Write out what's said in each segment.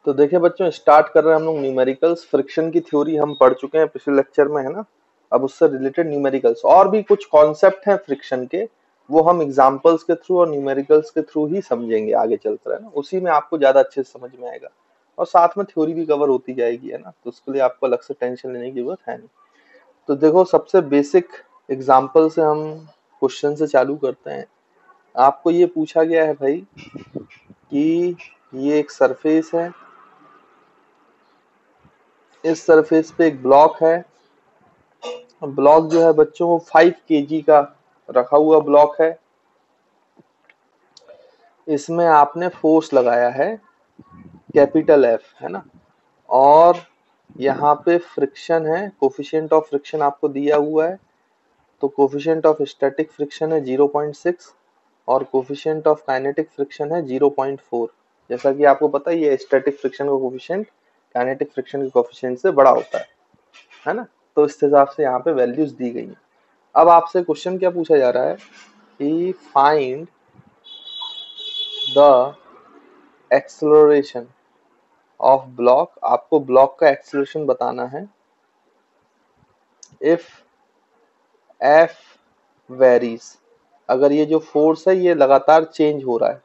तो देखिए बच्चों, स्टार्ट कर रहे हैं हम लोग न्यूमेरिकल्स। फ्रिक्शन की थ्योरी हम पढ़ चुके हैं पिछले लेक्चर में, है ना। अब उससे रिलेटेड न्यूमेरिकल्स और भी कुछ कॉन्सेप्ट हैं फ्रिक्शन के, वो हम एग्जांपल्स के थ्रू और न्यूमेरिकल्स के थ्रू ही समझेंगे आगे चलकर, है ना। उसी में आपको ज्यादा अच्छे से समझ में आएगा और साथ में थ्योरी भी कवर होती जाएगी, है ना। तो उसके लिए आपको अलग से टेंशन लेने की जरूरत है नहीं। तो देखो, सबसे बेसिक एग्जांपल से हम क्वेश्चन से चालू करते हैं। आपको ये पूछा गया है भाई कि ये एक सरफेस है, इस सरफेस पे एक ब्लॉक है। ब्लॉक जो है बच्चों वो 5 kg का रखा हुआ ब्लॉक है। इसमें आपने फोर्स लगाया है कैपिटल एफ, है ना। और यहाँ पे फ्रिक्शन है, कोफिशिएंट ऑफ फ्रिक्शन आपको दिया हुआ है। तो कोफिशिएंट ऑफ स्टैटिक फ्रिक्शन है 0.6 और कोफिशिएंट ऑफ काइनेटिक फ्रिक्शन है 0.4। जैसा कि आपको पता ही है, स्टैटिक फ्रिक्शन का कोफिशिएंट काइनेटिक फ्रिक्शन के कोफिशिएंट से बड़ा होता है ना। तो इस हिसाब से यहाँ पे वैल्यूज दी गई हैं। अब आपसे क्वेश्चन क्या पूछा जा रहा है कि find the acceleration of block. आपको ब्लॉक का एक्सेलरेशन बताना है इफ एफ वेरीज। अगर ये जो फोर्स है ये लगातार चेंज हो रहा है,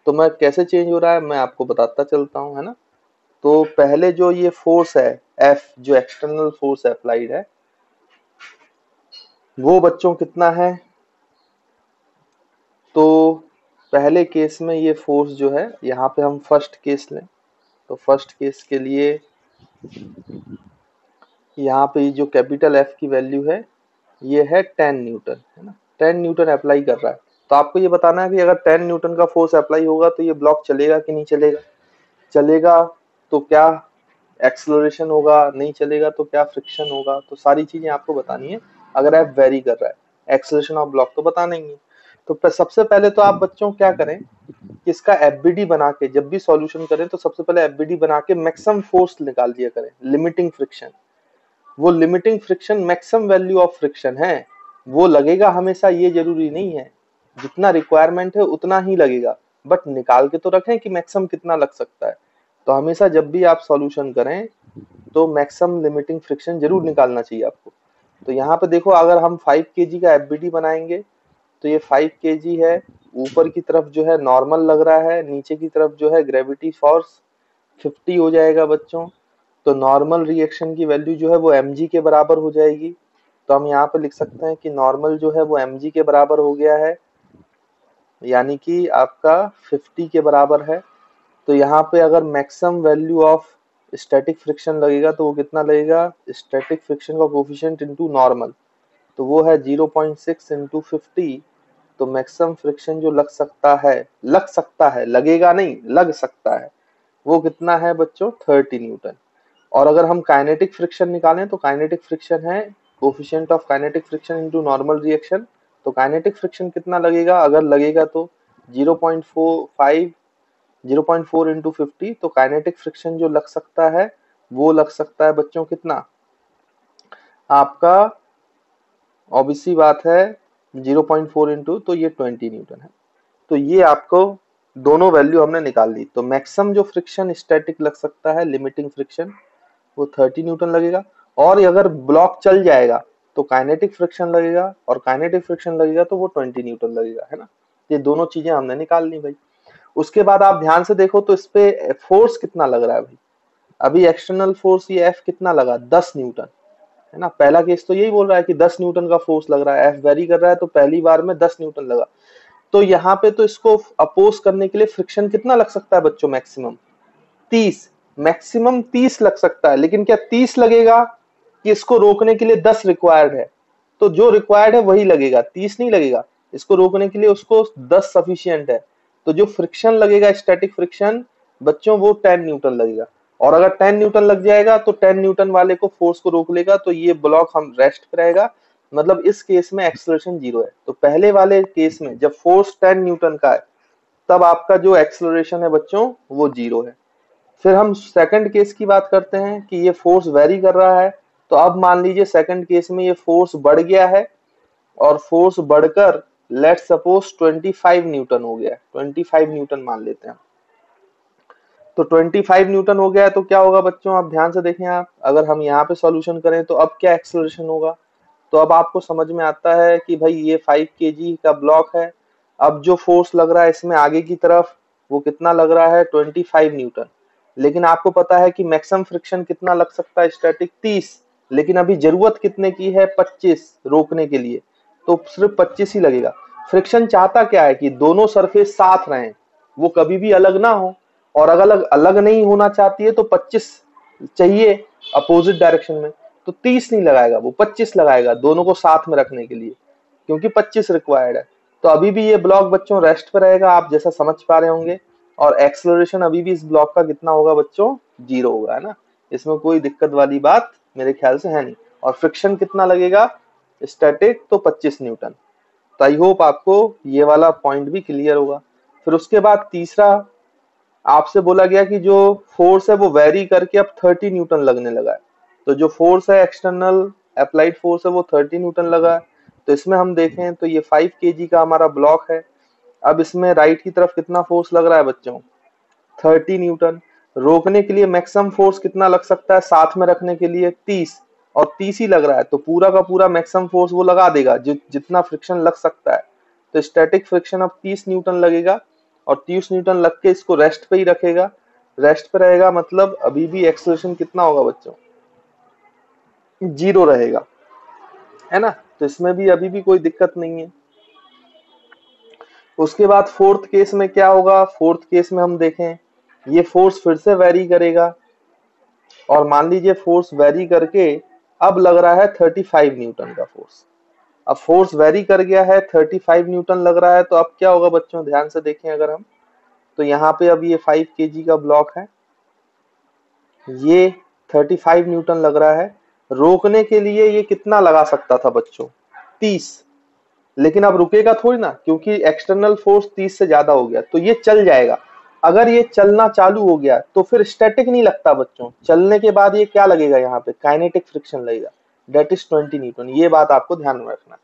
तो मैं कैसे चेंज हो रहा है मैं आपको बताता चलता हूँ, है ना। तो पहले जो ये फोर्स है एफ, जो एक्सटर्नल फोर्स अप्लाइड है, वो बच्चों कितना है। तो पहले केस में ये फोर्स जो है, यहाँ पे हम फर्स्ट केस लें तो फर्स्ट केस के लिए यहाँ पे जो कैपिटल एफ की वैल्यू है ये है 10 न्यूटन, है ना। 10 न्यूटन अप्लाई कर रहा है। तो आपको ये बताना है कि अगर 10 न्यूटन का फोर्स अप्लाई होगा तो ये ब्लॉक चलेगा कि नहीं चलेगा। चलेगा तो क्या एक्सेलरेशन होगा, नहीं चलेगा तो क्या फ्रिक्शन होगा। तो सारी चीजें आपको बतानी है। अगर एफ वेरी कर रहा है, एक्सेलरेशन ऑफ ब्लॉक तो बताना ही है। तो सबसे पहले तो आप बच्चों क्या करें कि इसका एफबीडी बना के, जब भी सॉल्यूशन करें तो सबसे पहले एफबीडी बना के मैक्सिमम फोर्स निकाल दिया करें, लिमिटिंग फ्रिक्शन। वो limiting friction maximum value of friction है, वो लगेगा हमेशा ये जरूरी नहीं है। जितना रिक्वायरमेंट है उतना ही लगेगा, बट निकाल के तो रखें कि मैक्सिमम कितना लग सकता है। तो हमेशा जब भी आप सॉल्यूशन करें तो मैक्सिमम लिमिटिंग फ्रिक्शन जरूर निकालना चाहिए आपको। तो यहाँ पे देखो, अगर हम 5 kg का एफबीडी बनाएंगे तो ये 5 kg है। ऊपर की तरफ जो है नॉर्मल लग रहा है, नीचे की तरफ जो है ग्रेविटी फोर्स 50 हो जाएगा बच्चों। तो नॉर्मल रिएक्शन की वैल्यू जो है वो mg के बराबर हो जाएगी। तो हम यहाँ पे लिख सकते हैं कि नॉर्मल जो है वो mg के बराबर हो गया है, यानी कि आपका 50 के बराबर है। तो यहाँ पे अगर maximum value of static friction लगेगा तो वो कितना लगेगा, स्टैटिक फ्रिक्शन का कोफिशिएंट इनटू नॉर्मल, तो वो है 0.6 इंटू 50। तो मैक्सिमम फ्रिक्शन जो लग सकता है, लगेगा नहीं, लग सकता है, वो कितना है बच्चों, 30 न्यूटन। और अगर हम काइनेटिक फ्रिक्शन निकालें तो काइनेटिक फ्रिक्शन है coefficient of kinetic friction into normal reaction. तो काइनेटिक फ्रिक्शन कितना लगेगा, अगर लगेगा तो 0.45 0.4 इंटू 50। तो काइनेटिक फ्रिक्शन जो लग सकता है वो लग सकता है बच्चों कितना, आपका ऑब्वियसली बात है 0.4 इंटू, तो ये 20 न्यूटन है। तो ये आपको दोनों वैल्यू हमने निकाल दी। तो मैक्सिमम जो फ्रिक्शन स्टैटिक लग सकता है, लिमिटिंग फ्रिक्शन, वो 30 न्यूटन लगेगा। और अगर ब्लॉक चल जाएगा तो काइनेटिक फ्रिक्शन लगेगा, और काइनेटिक फ्रिक्शन लगेगा तो वो 20 न्यूटन लगेगा, है ना। ये दोनों चीजें हमने निकाल ली भाई। उसके बाद आप ध्यान से देखो तो इस पे फोर्स कितना लग रहा है भाई। अभी एक्सटर्नल फोर्स ये एफ कितना लगा, 10 न्यूटन, है ना। पहला केस तो यही बोल रहा है कि 10 न्यूटन का फोर्स लग रहा है, एफ वेरी कर रहा है तो पहली बार में 10 न्यूटन लगा। तो यहाँ पे तो इसको अपोज करने के लिए फ्रिक्शन कितना लग सकता है बच्चों, मैक्सिमम 30। मैक्सिमम 30 लग सकता है, लेकिन क्या 30 लगेगा कि इसको रोकने के लिए 10 रिक्वायर्ड है। तो जो रिक्वायर्ड है वही लगेगा, 30 नहीं लगेगा। इसको रोकने के लिए उसको 10 सफिशियंट है। तो जो फ्रिक्शन लगेगा स्टैटिक फ्रिक्शन बच्चों वो 10 न्यूटन लगेगा। और अगर 10 न्यूटन लग जाएगा तो 10 न्यूटन वाले को फोर्स को रोक लेगा, तो ये ब्लॉक हम रेस्ट पे रहेगा। मतलब इस केस में एक्सेलरेशन 0 है। तो पहले वाले केस में जब फोर्स 10 न्यूटन का है तब आपका जो एक्सेलरेशन है बच्चों वो 0 है। फिर हम सेकंड केस की बात करते हैं कि ये फोर्स वेरी कर रहा है। तो अब मान लीजिए सेकंड केस में ये फोर्स बढ़ गया है, और फोर्स बढ़कर लेट्स सपोज 25 न्यूटन हो गया, 25 न्यूटन मान लेते हैं। तो 25 न्यूटन हो गया है, तो क्या होगा बच्चों, आप ध्यान से देखें। आप अगर हम यहाँ पे सॉल्यूशन करें तो अब क्या एक्सेलरेशन होगा, तो अब आपको समझ में आता है कि भाई ये 5 kg का ब्लॉक है। अब जो फोर्स लग रहा है इसमें आगे की तरफ, वो कितना लग रहा है, 25 न्यूटन। लेकिन आपको पता है कि मैक्सिमम फ्रिक्शन कितना लग सकता है स्टैटिक, 30। लेकिन अभी जरूरत कितने की है, 25 रोकने के लिए, तो सिर्फ 25 ही लगेगा। फ्रिक्शन चाहता क्या है कि दोनों सरफेस साथ रहें, वो कभी भी अलग ना हो। और अगर अलग अलग नहीं होना चाहती है तो 25 चाहिए अपोजिट डायरेक्शन में, तो 30 नहीं लगाएगा, वो 25 लगाएगा दोनों को साथ में रखने के लिए, क्योंकि 25 रिक्वायर्ड है। तो अभी भी ये ब्लॉक बच्चों रेस्ट पे रहेगा, आप जैसा समझ पा रहे होंगे। और एक्सेलरेशन अभी भी इस ब्लॉक का कितना होगा बच्चों, 0 होगा, है ना। इसमें कोई दिक्कत वाली बात मेरे ख्याल से है नहीं। और फ्रिक्शन कितना लगेगा स्टैटिक, तो 25 न्यूटन। तो आई होप आपको ये वाला पॉइंट भी क्लियर होगा। फिर उसके बाद तीसरा आपसे बोला गया कि जो फोर्स है वो वेरी करके अब 30 न्यूटन लगने लगा है। तो जो फोर्स है एक्सटर्नल अप्लाइड फोर्स है वो 30 न्यूटन लगा है। तो इसमें हम देखें तो ये 5 kg का हमारा ब्लॉक है। अब इसमें राइट की तरफ कितना फोर्स लग रहा है बच्चों, 30 न्यूटन। रोकने के लिए मैक्सिमम फोर्स कितना लग सकता है, साथ में रखने के लिए 30, और 30 ही लग रहा है, तो पूरा का पूरा मैक्सिमम फोर्स वो लगा देगा जितना फ्रिक्शन लग सकता है। तो स्टैटिक फ्रिक्शन अब 30 न्यूटन लगेगा, और 30 न्यूटन लग के इसको रेस्ट पे ही रखेगा। रेस्ट पे रहेगा मतलब अभी भी एक्सेलरेशन कितना होगा बच्चों, 0 रहेगा, है ना। तो इसमें भी अभी भी कोई दिक्कत नहीं है। उसके बाद फोर्थ केस में क्या होगा, फोर्थ केस में हम देखें ये फोर्स फिर से वेरी करेगा, और मान लीजिए फोर्स वेरी करके अब लग रहा है 35 न्यूटन का फोर्स। अब फोर्स वेरी कर गया है, 35 न्यूटन लग रहा है, तो अब क्या होगा बच्चों, ध्यान से देखें अगर हम, तो यहाँ पे अब ये 5 kg का ब्लॉक है, ये 35 न्यूटन लग रहा है। रोकने के लिए ये कितना लगा सकता था बच्चों, 30। लेकिन अब रुकेगा थोड़ी ना, क्योंकि एक्सटर्नल फोर्स 30 से ज्यादा हो गया, तो ये चल जाएगा। अगर ये चलना चालू हो गया तो फिर स्टैटिक नहीं लगता बच्चों, चलने के बाद ये क्या लगेगा, यहाँ पे काइनेटिक फ्रिक्शन लगेगा, डेट इज 20 न्यूटन। ये बात आपको ध्यान में रखना।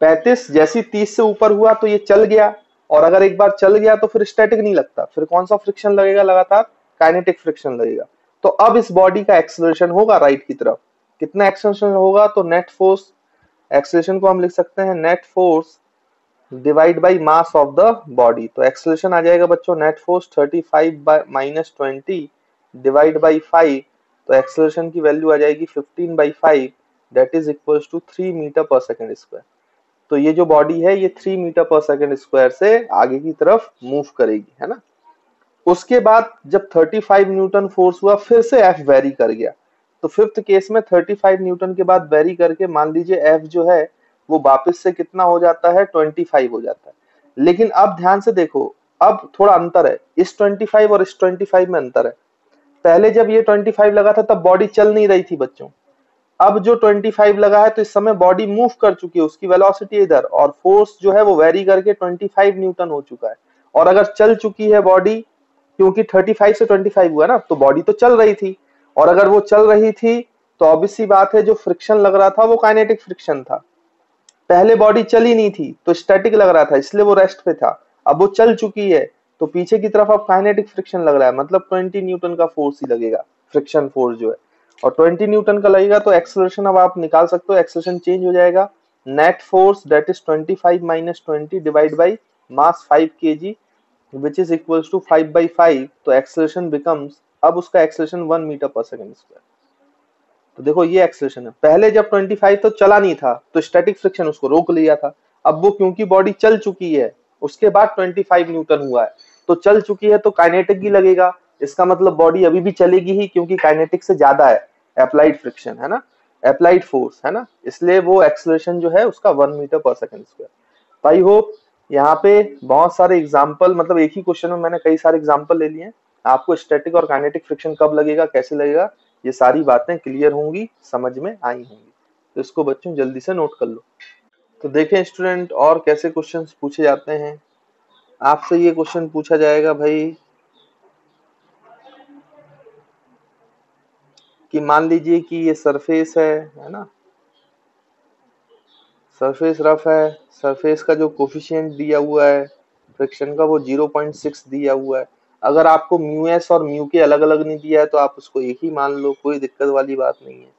35 जैसी 30 से ऊपर हुआ तो ये चल गया, और अगर एक बार चल गया तो फिर स्टैटिक नहीं लगता, फिर कौन सा फ्रिक्शन लगेगा, लगातार काइनेटिक फ्रिक्शन लगेगा। तो अब इस बॉडी का एक्सेलरेशन होगा राइट की तरफ, कितना एक्सेलरेशन होगा, तो नेट फोर्स, एक्सेलरेशन को हम लिख सकते हैं net force divide by mass of the body. तो एक्सेलरेशन आ जाएगा बच्चों net force 35 by minus 20 divide by 5। तो एक्सेलरेशन की वैल्यू आ जाएगी 15/5, that is equals to 3 metre per second square. तो ये जो बॉडी है ये 3 मीटर पर सेकंड स्क्वायर से आगे की तरफ मूव करेगी, है ना। उसके बाद जब 35 न्यूटन फोर्स हुआ, फिर से एफ वेरी कर गया। तो फिफ्थ केस में 35 न्यूटन के बाद वेरी करके मान लीजिए एफ जो है वो वापस से कितना हो जाता है, 25 हो जाता है। लेकिन अब ध्यान से देखो, अब थोड़ा अंतर है, इस 25 और इस 25 में अंतर है। पहले जब ये 25 लगा था तब बॉडी चल नहीं रही थी बच्चों। अब जो 25 लगा है तो इस समय बॉडी मूव कर चुकी है, उसकी वेलोसिटी इधर, और फोर्स जो है वो वेरी करके 25 न्यूटन हो चुका है। और अगर चल चुकी है बॉडी, क्योंकि 35 से 25 हुआ ना, तो बॉडी तो चल रही थी, और अगर वो चल रही थी तो ऑब्वियस सी बात है जो फ्रिक्शन लग रहा था वो काइनेटिक फ्रिक्शन था। पहले बॉडी चली नहीं थी तो स्टैटिक लग रहा था, इसलिए वो रेस्ट पे था। अब वो चल चुकी है तो पीछे की तरफ अब काइनेटिक फ्रिक्शन लग रहा है, मतलब 20 न्यूटन का फोर्स ही लगेगा, फ्रिक्शन फोर्स जो है। और 20 न्यूटन का लगेगा तो एक्सेलरेशन अब आप निकाल सकते हो, एक्सेलरेशन चेंज हो जाएगा, net force that is 25 minus 20 divide by mass 5 kg which is equals to 5/5। तो एक्सेलरेशन बिकम्स, अब उसका acceleration 1 metre per second square. तो देखो ये एक्सेलरेशन है, पहले जब 25 तो चला नहीं था तो स्टैटिक फ्रिक्शन उसको रोक लिया था। अब वो क्योंकि बॉडी चल चुकी है, उसके बाद 25 न्यूटन हुआ है, तो चल चुकी है तो काइनेटिक ही लगेगा। इसका मतलब बॉडी अभी भी चलेगी ही, क्योंकि काइनेटिक से ज्यादा है अप्लाइड फ्रिक्शन, है ना, अप्लाइड फोर्स, है ना, इसलिए वो एक्सेलरेशन जो है उसका 1 metre per second square. I hope यहाँ पे बहुत सारे एग्जाम्पल, मतलब एक ही क्वेश्चन में मैंने कई सारे एग्जाम्पल ले लिए हैं। आपको स्टैटिक और काइनेटिक फ्रिक्शन कब लगेगा, कैसे लगेगा, ये सारी बातें क्लियर होंगी, समझ में आई होंगी। तो इसको बच्चों जल्दी से नोट कर लो। तो देखें स्टूडेंट और कैसे क्वेश्चंस पूछे जाते हैं। आपसे ये क्वेश्चन पूछा जाएगा भाई कि मान लीजिए कि ये सरफेस है ना, सरफेस रफ है, सरफेस का जो कोफिशिएंट दिया हुआ है फ्रिक्शन का वो 0.6 दिया हुआ है। अगर आपको म्यू एस और म्यू के अलग अलग नहीं दिया है तो आप उसको एक ही मान लो, कोई दिक्कत वाली बात नहीं है।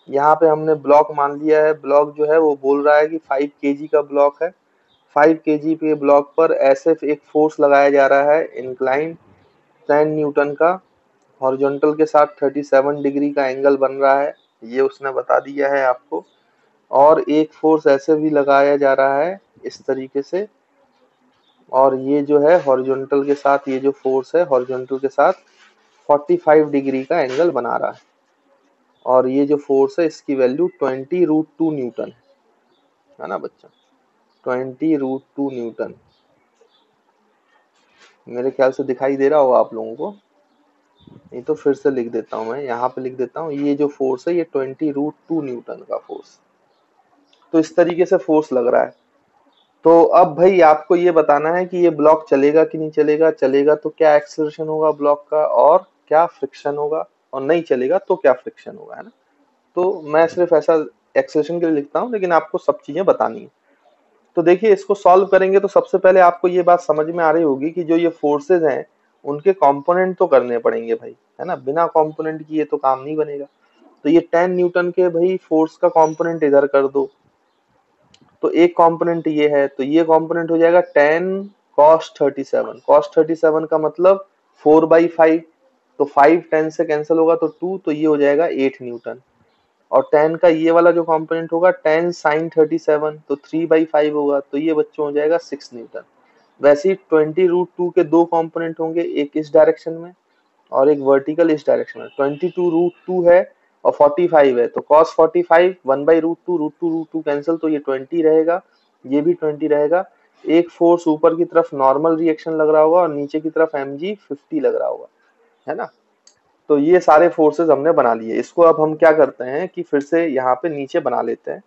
यहाँ पे हमने ब्लॉक मान लिया है, ब्लॉक जो है वो बोल रहा है कि 5 kg का ब्लॉक है। 5 kg पे ब्लॉक पर ऐसे एक फोर्स लगाया जा रहा है इंक्लाइन 10 न्यूटन का, हॉरिजॉन्टल के साथ 37 डिग्री का एंगल बन रहा है, ये उसने बता दिया है आपको। और एक फोर्स ऐसे भी लगाया जा रहा है इस तरीके से, और ये जो है हॉरिजॉन्टल के साथ, ये जो फोर्स है हॉरिजॉन्टल के साथ 45 डिग्री का एंगल बना रहा है। और ये जो फोर्स है इसकी वैल्यू 20√2 न्यूटन है ना बच्चा, 20√2 न्यूटन। मेरे ख्याल से दिखाई दे रहा होगा आप लोगों को, ये तो फिर से लिख देता हूँ मैं, यहाँ पे लिख देता हूँ, ये जो फोर्स है ये 20√2 न्यूटन का फोर्स। तो इस तरीके से फोर्स लग रहा है। तो अब भाई आपको ये बताना है कि ये ब्लॉक चलेगा कि नहीं चलेगा, चलेगा तो क्या एक्सेलरेशन होगा ब्लॉक का और क्या फ्रिक्शन होगा, और नहीं चलेगा तो क्या फ्रिक्शन होगा, है ना। तो मैं सिर्फ ऐसा एक्सेलरेशन के लिए लिखता हूँ, लेकिन आपको सब चीजें बतानी है। तो देखिए इसको सॉल्व करेंगे तो सबसे पहले आपको ये बात समझ में आ रही होगी कि जो ये फोर्सेज हैं उनके कंपोनेंट तो करने पड़ेंगे भाई, है ना, बिना कंपोनेंट किए तो काम नहीं बनेगा। तो ये 10 न्यूटन के भाई फोर्स का कंपोनेंट इधर कर दो, तो एक कंपोनेंट ये है, तो ये कंपोनेंट हो जाएगा 10 cos 37। cos 37 का मतलब 4/5, तो 5 10 से कैंसिल होगा तो 2, तो ये हो जाएगा 8 न्यूटन। और 10 का ये वाला जो कंपोनेंट होगा 10 sin 37, तो 3/5 होगा, तो ये बच्चों हो जाएगा 6 न्यूटन। वैसे ही 20√2 के दो कंपोनेंट होंगे, एक इस डायरेक्शन में और एक वर्टिकल इस डायरेक्शन में। 22√2 है और 45 है, तो cos 45 1/√2, √2 कैंसिल, तो ये 20 रहेगा, ये भी 20 रहेगा। एक फोर्स ऊपर की तरफ नॉर्मल रिएक्शन लग रहा होगा और नीचे की तरफ mg 50 लग रहा होगा, है ना। तो ये सारे फोर्सेस हमने बना लिए। इसको अब हम क्या करते हैं कि फिर से यहाँ पे नीचे बना लेते हैं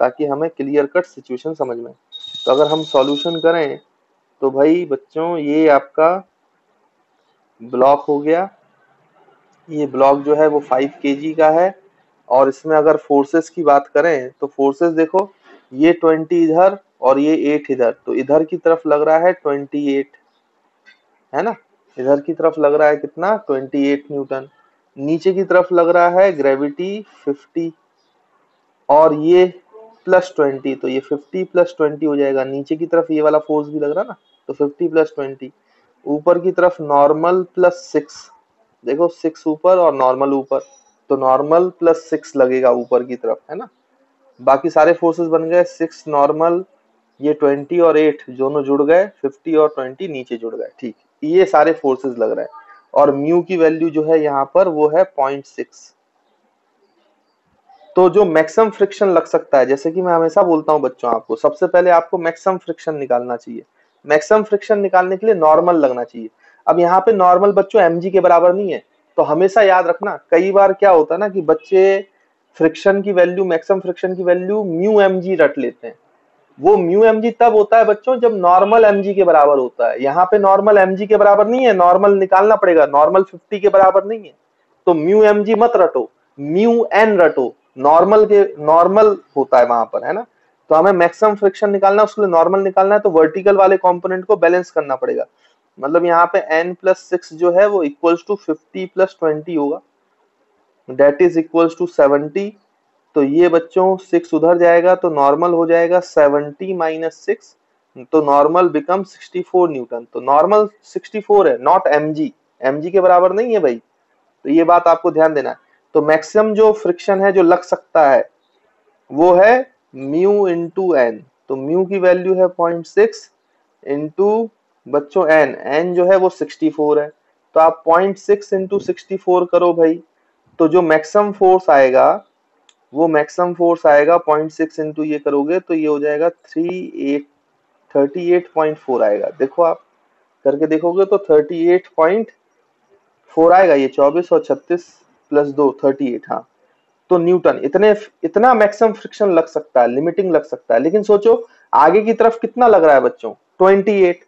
ताकि हमें क्लियर कट सिचुएशन समझ में। तो अगर हम सॉल्यूशन करें तो भाई बच्चों ये आपका ब्लॉक हो गया, ये ब्लॉक जो है वो 5 kg का है। और इसमें अगर फोर्सेस की बात करें तो फोर्सेस देखो, ये 20 इधर और ये 8 इधर, तो इधर की तरफ लग रहा है 28, है ना। इधर की तरफ लग रहा है कितना, 28 न्यूटन। नीचे की तरफ लग रहा है ग्रेविटी 50, और ये +20, तो ये 50 + 20 हो जाएगा। नीचे की तरफ ये वाला फोर्स भी लग रहा है ना, तो 50 + 20। ऊपर की तरफ नॉर्मल +6, देखो 6 ऊपर और नॉर्मल ऊपर, तो नॉर्मल +6 लगेगा ऊपर की तरफ, है ना। बाकी सारे फोर्सेस बन गए 6 नॉर्मल, ये 20 और 8 दोनों जुड़ गए, 50 और 20 नीचे जुड़ गए, ठीक। ये सारे फोर्सेस लग रहे हैं। और म्यू की वैल्यू जो है यहाँ पर वो है 0.6। तो जो मैक्सिमम फ्रिक्शन लग सकता है, जैसे कि मैं हमेशा बोलता हूँ बच्चों, आपको सबसे पहले आपको मैक्सिमम फ्रिक्शन निकालना चाहिए। मैक्सिमम फ्रिक्शन निकालने के लिए नॉर्मल लगना चाहिए। अब यहाँ पे नॉर्मल बच्चों mg के बराबर नहीं है, तो हमेशा याद रखना, कई बार क्या होता है ना कि बच्चे फ्रिक्शन की वैल्यू, मैक्सिमम फ्रिक्शन की वैल्यू म्यू mg रट लेते हैं। वो म्यू mg तब होता है बच्चों जब नॉर्मल mg के बराबर होता है। यहाँ पे नॉर्मल mg के बराबर नहीं है, नॉर्मल निकालना पड़ेगा, नॉर्मल 50 के बराबर नहीं है, तो म्यू mg मत रटो, म्यू एन रटो। नॉर्मल के नॉर्मल होता है वहां पर, है ना। तो हमें मैक्सिमम फ्रिक्शन निकालना है, उसके लिए नॉर्मल निकालना है, तो वर्टिकल वाले कंपोनेंट को बैलेंस करना पड़ेगा। मतलब यहाँ पे n+6 जो है वो इक्वल्स टू 50 + 20 होगा, दैट इज इक्वल्स टू 70। तो ये बच्चों 6 उधर जाएगा तो नॉर्मल हो जाएगा 70 - 6, तो नॉर्मल बिकम 64 न्यूटन। तो नॉर्मल 64 है, नॉट mg, mg के बराबर नहीं है भाई, तो ये बात आपको ध्यान देना है। तो मैक्सिमम जो फ्रिक्शन है जो लग सकता है वो है म्यू इंटू एन, तो म्यू की वैल्यू है 0.6 इंटू बच्चों एन, एन जो है वो 64 है, तो आप 0.6 इंटू 64 करो भाई, तो जो मैक्सिमम फोर्स आएगा वो मैक्सिमम फोर्स आएगा 0.6 इंटू ये करोगे तो ये हो जाएगा 38.4 आएगा। देखो आप करके देखोगे तो 38.4 आएगा, ये 24 और 36 + 2 38, हाँ। तो न्यूटन इतना मैक्सिमम फ्रिक्शन लग सकता है, लिमिटिंग लग सकता है। लेकिन सोचो आगे की तरफ कितना लग रहा है बच्चों, 28,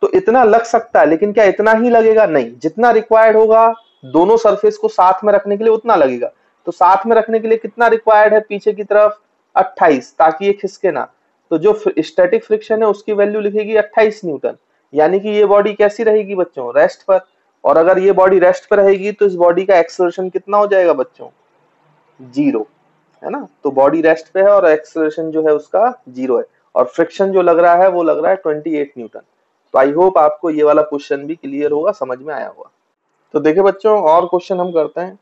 तो इतना लग सकता है, लेकिन क्या इतना ही लगेगा, नहीं, जितना रिक्वायर्ड होगा दोनों सरफेस को साथ में रखने के लिए उतना लगेगा। तो साथ में रखने के लिए कितना रिक्वायर्ड है पीछे की तरफ, 28, ताकि ये खिसके ना। तो जो स्टैटिक फ्रिक्शन है उसकी वैल्यू लिखेगी 28 न्यूटन, यानी कि ये बॉडी कैसी रहेगी बच्चों, रेस्ट पर। और अगर ये बॉडी रेस्ट पर रहेगी तो इस बॉडी का एक्सेलरेशन कितना हो जाएगा बच्चों, 0, है ना। तो बॉडी रेस्ट पे है और एक्सेलरेशन जो है उसका 0 है, और फ्रिक्शन जो लग रहा है वो लग रहा है 28 न्यूटन। तो आई होप आपको ये वाला क्वेश्चन भी क्लियर होगा, समझ में आया होगा। तो देखिए बच्चों, और क्वेश्चन हम करते हैं।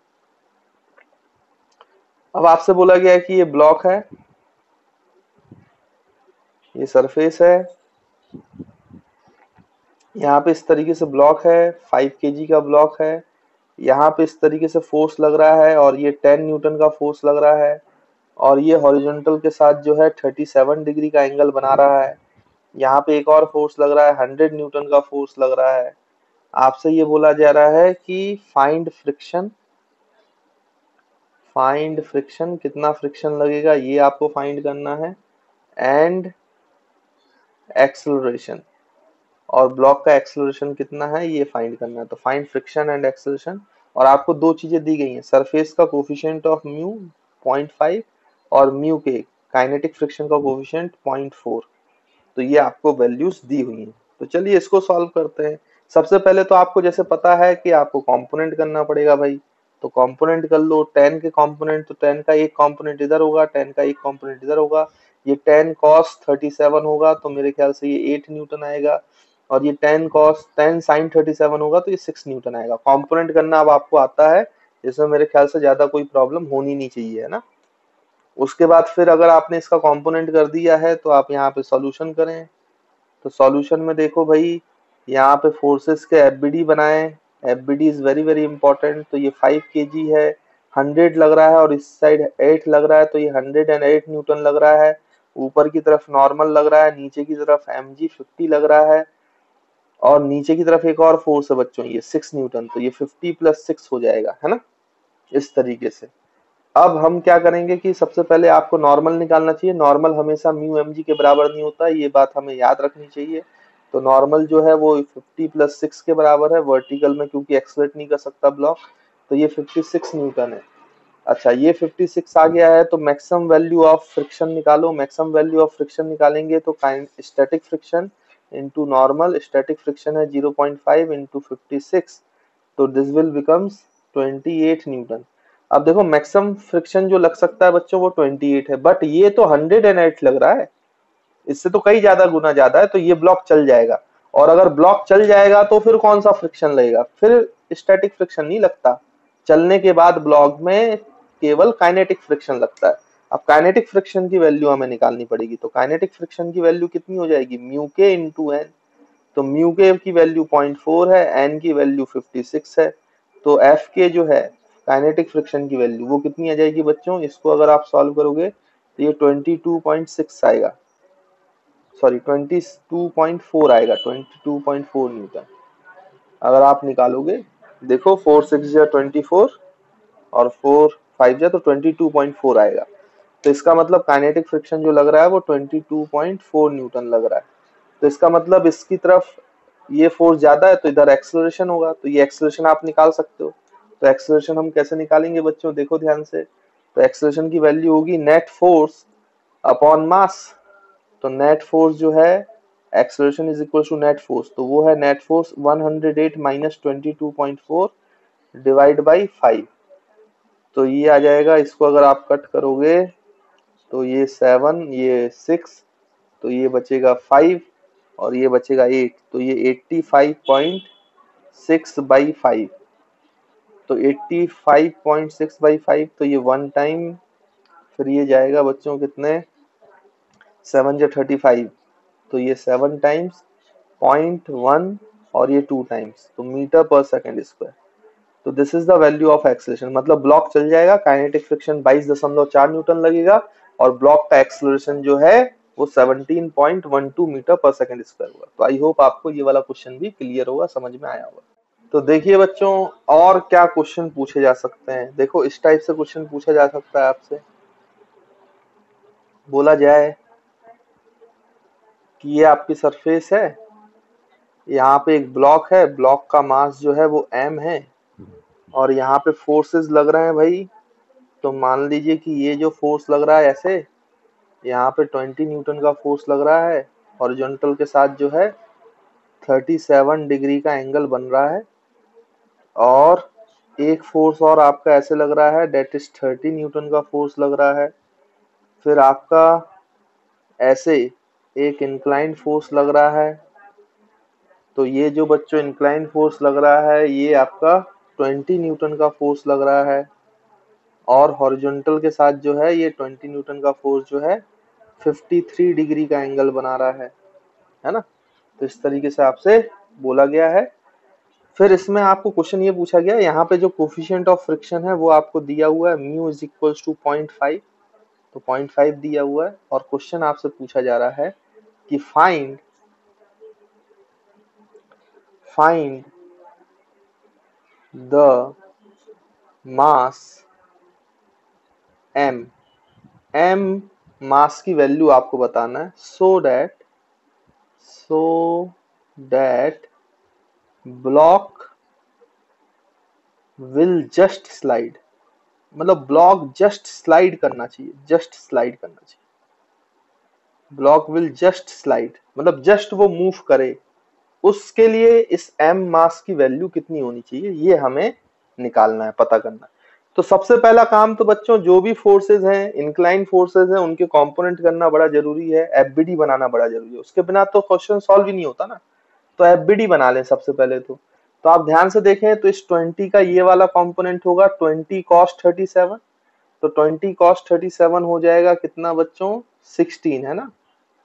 अब आपसे बोला गया है कि ये ब्लॉक है, ये सरफेस है, यहाँ पे इस तरीके से ब्लॉक है, 5 kg का ब्लॉक है, यहाँ पे इस तरीके से फोर्स लग रहा है और ये 10 न्यूटन का फोर्स लग रहा है, और ये हॉरिजॉन्टल के साथ जो है 37 डिग्री का एंगल बना रहा है। यहाँ पे एक और फोर्स लग रहा है, 100 न्यूटन का फोर्स लग रहा है। आपसे ये बोला जा रहा है कि फाइंड फ्रिक्शन, कितना फ्रिक्शन लगेगा ये आपको फाइंड करना है, एंड एक्सेलरेशन, और ब्लॉक का एक्सेलरेशन कितना है ये फाइंड करना है। तो फाइंड फ्रिक्शन एंड एक्सेलरेशन, और आपको दो चीजें दी गई हैं, सरफेस का कोफिशिएंट ऑफ म्यू 0.5 और म्यू के काइनेटिक फ्रिक्शन का कोफिशिएंट 0.4। तो ये आपको वैल्यूज दी हुई हैं। तो चलिए इसको सॉल्व करते हैं। सबसे पहले तो आपको जैसे पता है कि आपको कंपोनेंट करना पड़ेगा भाई, तो कंपोनेंट कर लो। 10 के कंपोनेंट, तो 10 का एक कंपोनेंट इधर होगा, 10 का एक कंपोनेंट इधर होगा। ये 10 cos 37 होगा तो मेरे ख्याल से ये 8 न्यूटन आएगा, और ये 10 sin 37 होगा तो ये 6 न्यूटन आएगा। कंपोनेंट करना अब आपको आता है, इसमें मेरे ख्याल से ज्यादा कोई प्रॉब्लम होनी नहीं चाहिए, है ना। उसके बाद फिर अगर आपने इसका कंपोनेंट कर दिया है तो आप यहाँ पे सॉल्यूशन करें। तो सॉल्यूशन में देखो भाई, यहाँ पे फोर्सेस के एफबीडी बनाएं। FBD is very very important. तो ये 5 kg है, 100 लग रहा है, और इस साइड 8 लग रहा है, तो ये 108 न्यूटन लग रहा है। ऊपर की तरफ नॉर्मल लग रहा है, नीचे की तरफ mg 50 लग रहा है, और नीचे की तरफ एक और फोर्स है बच्चों, ये 6 न्यूटन। तो ये 50 + 6 हो जाएगा, है ना, इस तरीके से। अब हम क्या करेंगे कि सबसे पहले आपको नॉर्मल निकालना चाहिए। नॉर्मल हमेशा म्यू mg के बराबर नहीं होता, ये बात हमें याद रखनी चाहिए। तो नॉर्मल जो है वो 50 + 6 के बराबर है वर्टिकल में, क्योंकि एक्सलेट नहीं कर सकता ब्लॉक। तो ये 56 न्यूटन है। अच्छा, ये 56 आ गया है, तो मैक्सिमम वैल्यू ऑफ फ्रिक्शन निकालो। मैक्सिमम वैल्यू ऑफ फ्रिक्शन निकालेंगे तो static friction into normal, static friction है 0.5 इंटू 56, तो दिस विल बिकम्स 28 न्यूटन। अब देखो मैक्सिमम फ्रिक्शन जो लग सकता है बच्चों वो 28 है, बट ये तो 108 लग रहा है, इससे तो कई ज्यादा गुना ज्यादा है, तो ये ब्लॉक चल जाएगा। और अगर ब्लॉक चल जाएगा तो फिर कौन सा फ्रिक्शन लगेगा, फिर स्टैटिक फ्रिक्शन नहीं लगता। चलने के बाद ब्लॉक में केवल काइनेटिक फ्रिक्शन लगता है। अब काइनेटिक फ्रिक्शन की वैल्यू हमें निकालनी पड़ेगी। तो काइनेटिक फ्रिक्शन की वैल्यू कितनी हो जाएगी, म्यू के इंटू एन। तो म्यू के की वैल्यू 0.4 है, एन की वैल्यू 56 है। तो एफ के जो है काइनेटिक फ्रिक्शन की वैल्यू वो कितनी आ जाएगी बच्चों, इसको अगर आप सॉल्व करोगे तो ये 22.6 आएगा, सॉरी 22.4 आएगा, 22.4 न्यूटन अगर आप निकालोगे। देखो 4 6 या 24 और 4 5 या तो 22.4 आएगा। तो इसका मतलब काइनेटिक फ्रिक्शन जो लग रहा है वो 22.4 न्यूटन लग रहा है। तो इसका मतलब इसकी तरफ ये फोर्स ज्यादा है तो इधर एक्सेलरेशन होगा, तो ये एक्सेलरेशन आप निकाल सकते हो। तो एक्सेलरेशन हम कैसे निकालेंगे बच्चों, देखो ध्यान से। तो एक्सेलरेशन की वैल्यू होगी नेट फोर्स अपॉन मास। तो नेट फोर्स जो है, acceleration is equal to net force, तो वो है net force 108 minus 22.4 divide by 5। तो ये आ जाएगा, इसको अगर आप कट करोगे तो ये 7, ये 6, तो ये बचेगा 5 और ये बचेगा 8, तो ये 85.6/5। तो 85.6/5, तो ये 1 टाइम, फिर ये जाएगा बच्चों कितने, 7 या 35, तो ये 7 टाइम्स 0.1 और ये 2 टाइम्स, तो मीटर पर सेकेंड स्क्वायर। तो this is the value of acceleration. मतलब ब्लॉक चल जाएगा, काइनेटिक फ्रिक्शन 22.4 न्यूटन लगेगा, और ब्लॉक का एक्सेलरेशन जो है वो 17.12 मीटर पर सेकेंड स्क्वायर हुआ। तो आई होप आपको ये वाला क्वेश्चन भी क्लियर होगा, समझ में आया होगा। तो देखिए बच्चों, और क्या क्वेश्चन पूछे जा सकते हैं। देखो इस टाइप से क्वेश्चन पूछा जा सकता है आपसे, बोला जाए कि ये आपकी सरफेस है, यहाँ पे एक ब्लॉक है, ब्लॉक का मास जो है वो m है, और यहाँ पे फोर्सेस लग रहे हैं भाई। तो मान लीजिए कि ये जो फोर्स लग रहा है ऐसे, यहाँ पे 20 न्यूटन का फोर्स लग रहा है हॉरिजॉन्टल के साथ जो है, 37 डिग्री का एंगल बन रहा है, और एक फोर्स और आपका ऐसे लग रहा है, डेट इज 30 न्यूटन का फोर्स लग रहा है। फिर आपका ऐसे एक इंक्लाइन फोर्स लग रहा है। तो ये जो बच्चों इंक्लाइन फोर्स लग रहा है ये आपका 20 न्यूटन का फोर्स लग रहा है, और हॉरिजॉन्टल के साथ जो है ये 20 न्यूटन का फोर्स जो है 53 डिग्री का एंगल बना रहा है ना। तो इस तरीके से आपसे बोला गया है। फिर इसमें आपको क्वेश्चन ये पूछा गया है, यहाँ पे जो कोफिशिएंट ऑफ फ्रिक्शन है वो आपको दिया हुआ है म्यू इज इक्वल्स टू 0.5, तो 0.5 दिया हुआ है, और क्वेश्चन आपसे पूछा जा रहा है कि फाइंड द मास m, मास की वैल्यू आपको बताना है, so that block will just slide, मतलब ब्लॉक जस्ट स्लाइड करना चाहिए, ब्लॉक विल जस्ट स्लाइड मतलब जस्ट वो मूव करे, उसके लिए इस m मास की वैल्यू कितनी होनी चाहिए ये हमें निकालना है, पता करना है। तो सबसे पहला काम तो बच्चों जो भी फोर्सेज हैं, इंक्लाइन फोर्सेज हैं, उनके कंपोनेंट करना बड़ा जरूरी है, एफबीडी बनाना बड़ा जरूरी है, उसके बिना तो क्वेश्चन सॉल्व ही नहीं होता ना। तो एफबीडी बना लें सबसे पहले। तो आप ध्यान से देखें तो इस 20 का ये वाला कंपोनेंट होगा 20 cos 37, तो 20 cos 37 हो जाएगा कितना बच्चों 16, है ना,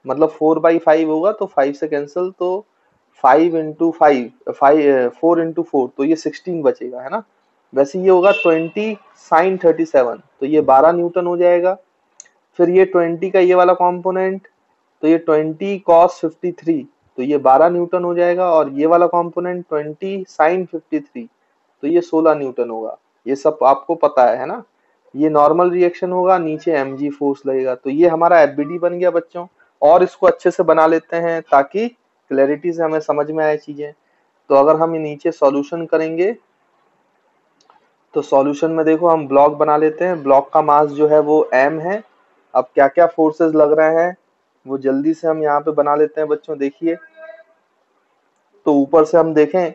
मतलब 4/5 होगा, तो 5 से कैंसिल, तो 5 into 5 4 into 4, तो ये 16 बचेगा, है ना। वैसे ये होगा 20 sin 37, तो ये 12 न्यूटन हो जाएगा। फिर ये 20 का ये वाला कंपोनेंट, तो ये 20 cos 53, तो ये 12 न्यूटन हो जाएगा, और ये वाला कंपोनेंट 20 sin 53, तो ये 16 न्यूटन होगा। ये सब आपको पता है ना। ये नॉर्मल रिएक्शन होगा, नीचे mg फोर्स लगेगा, तो ये हमारा एफबीडी बन गया बच्चों। और इसको अच्छे से बना लेते हैं ताकि क्लैरिटी से हमें समझ में आए चीजें। तो अगर हम नीचे सॉल्यूशन करेंगे तो सॉल्यूशन में देखो हम ब्लॉक बना लेते हैं, ब्लॉक का मास जो है वो m है। अब क्या क्या फोर्सेस लग रहे हैं वो जल्दी से हम यहाँ पे बना लेते हैं बच्चों, देखिए। तो ऊपर से हम देखें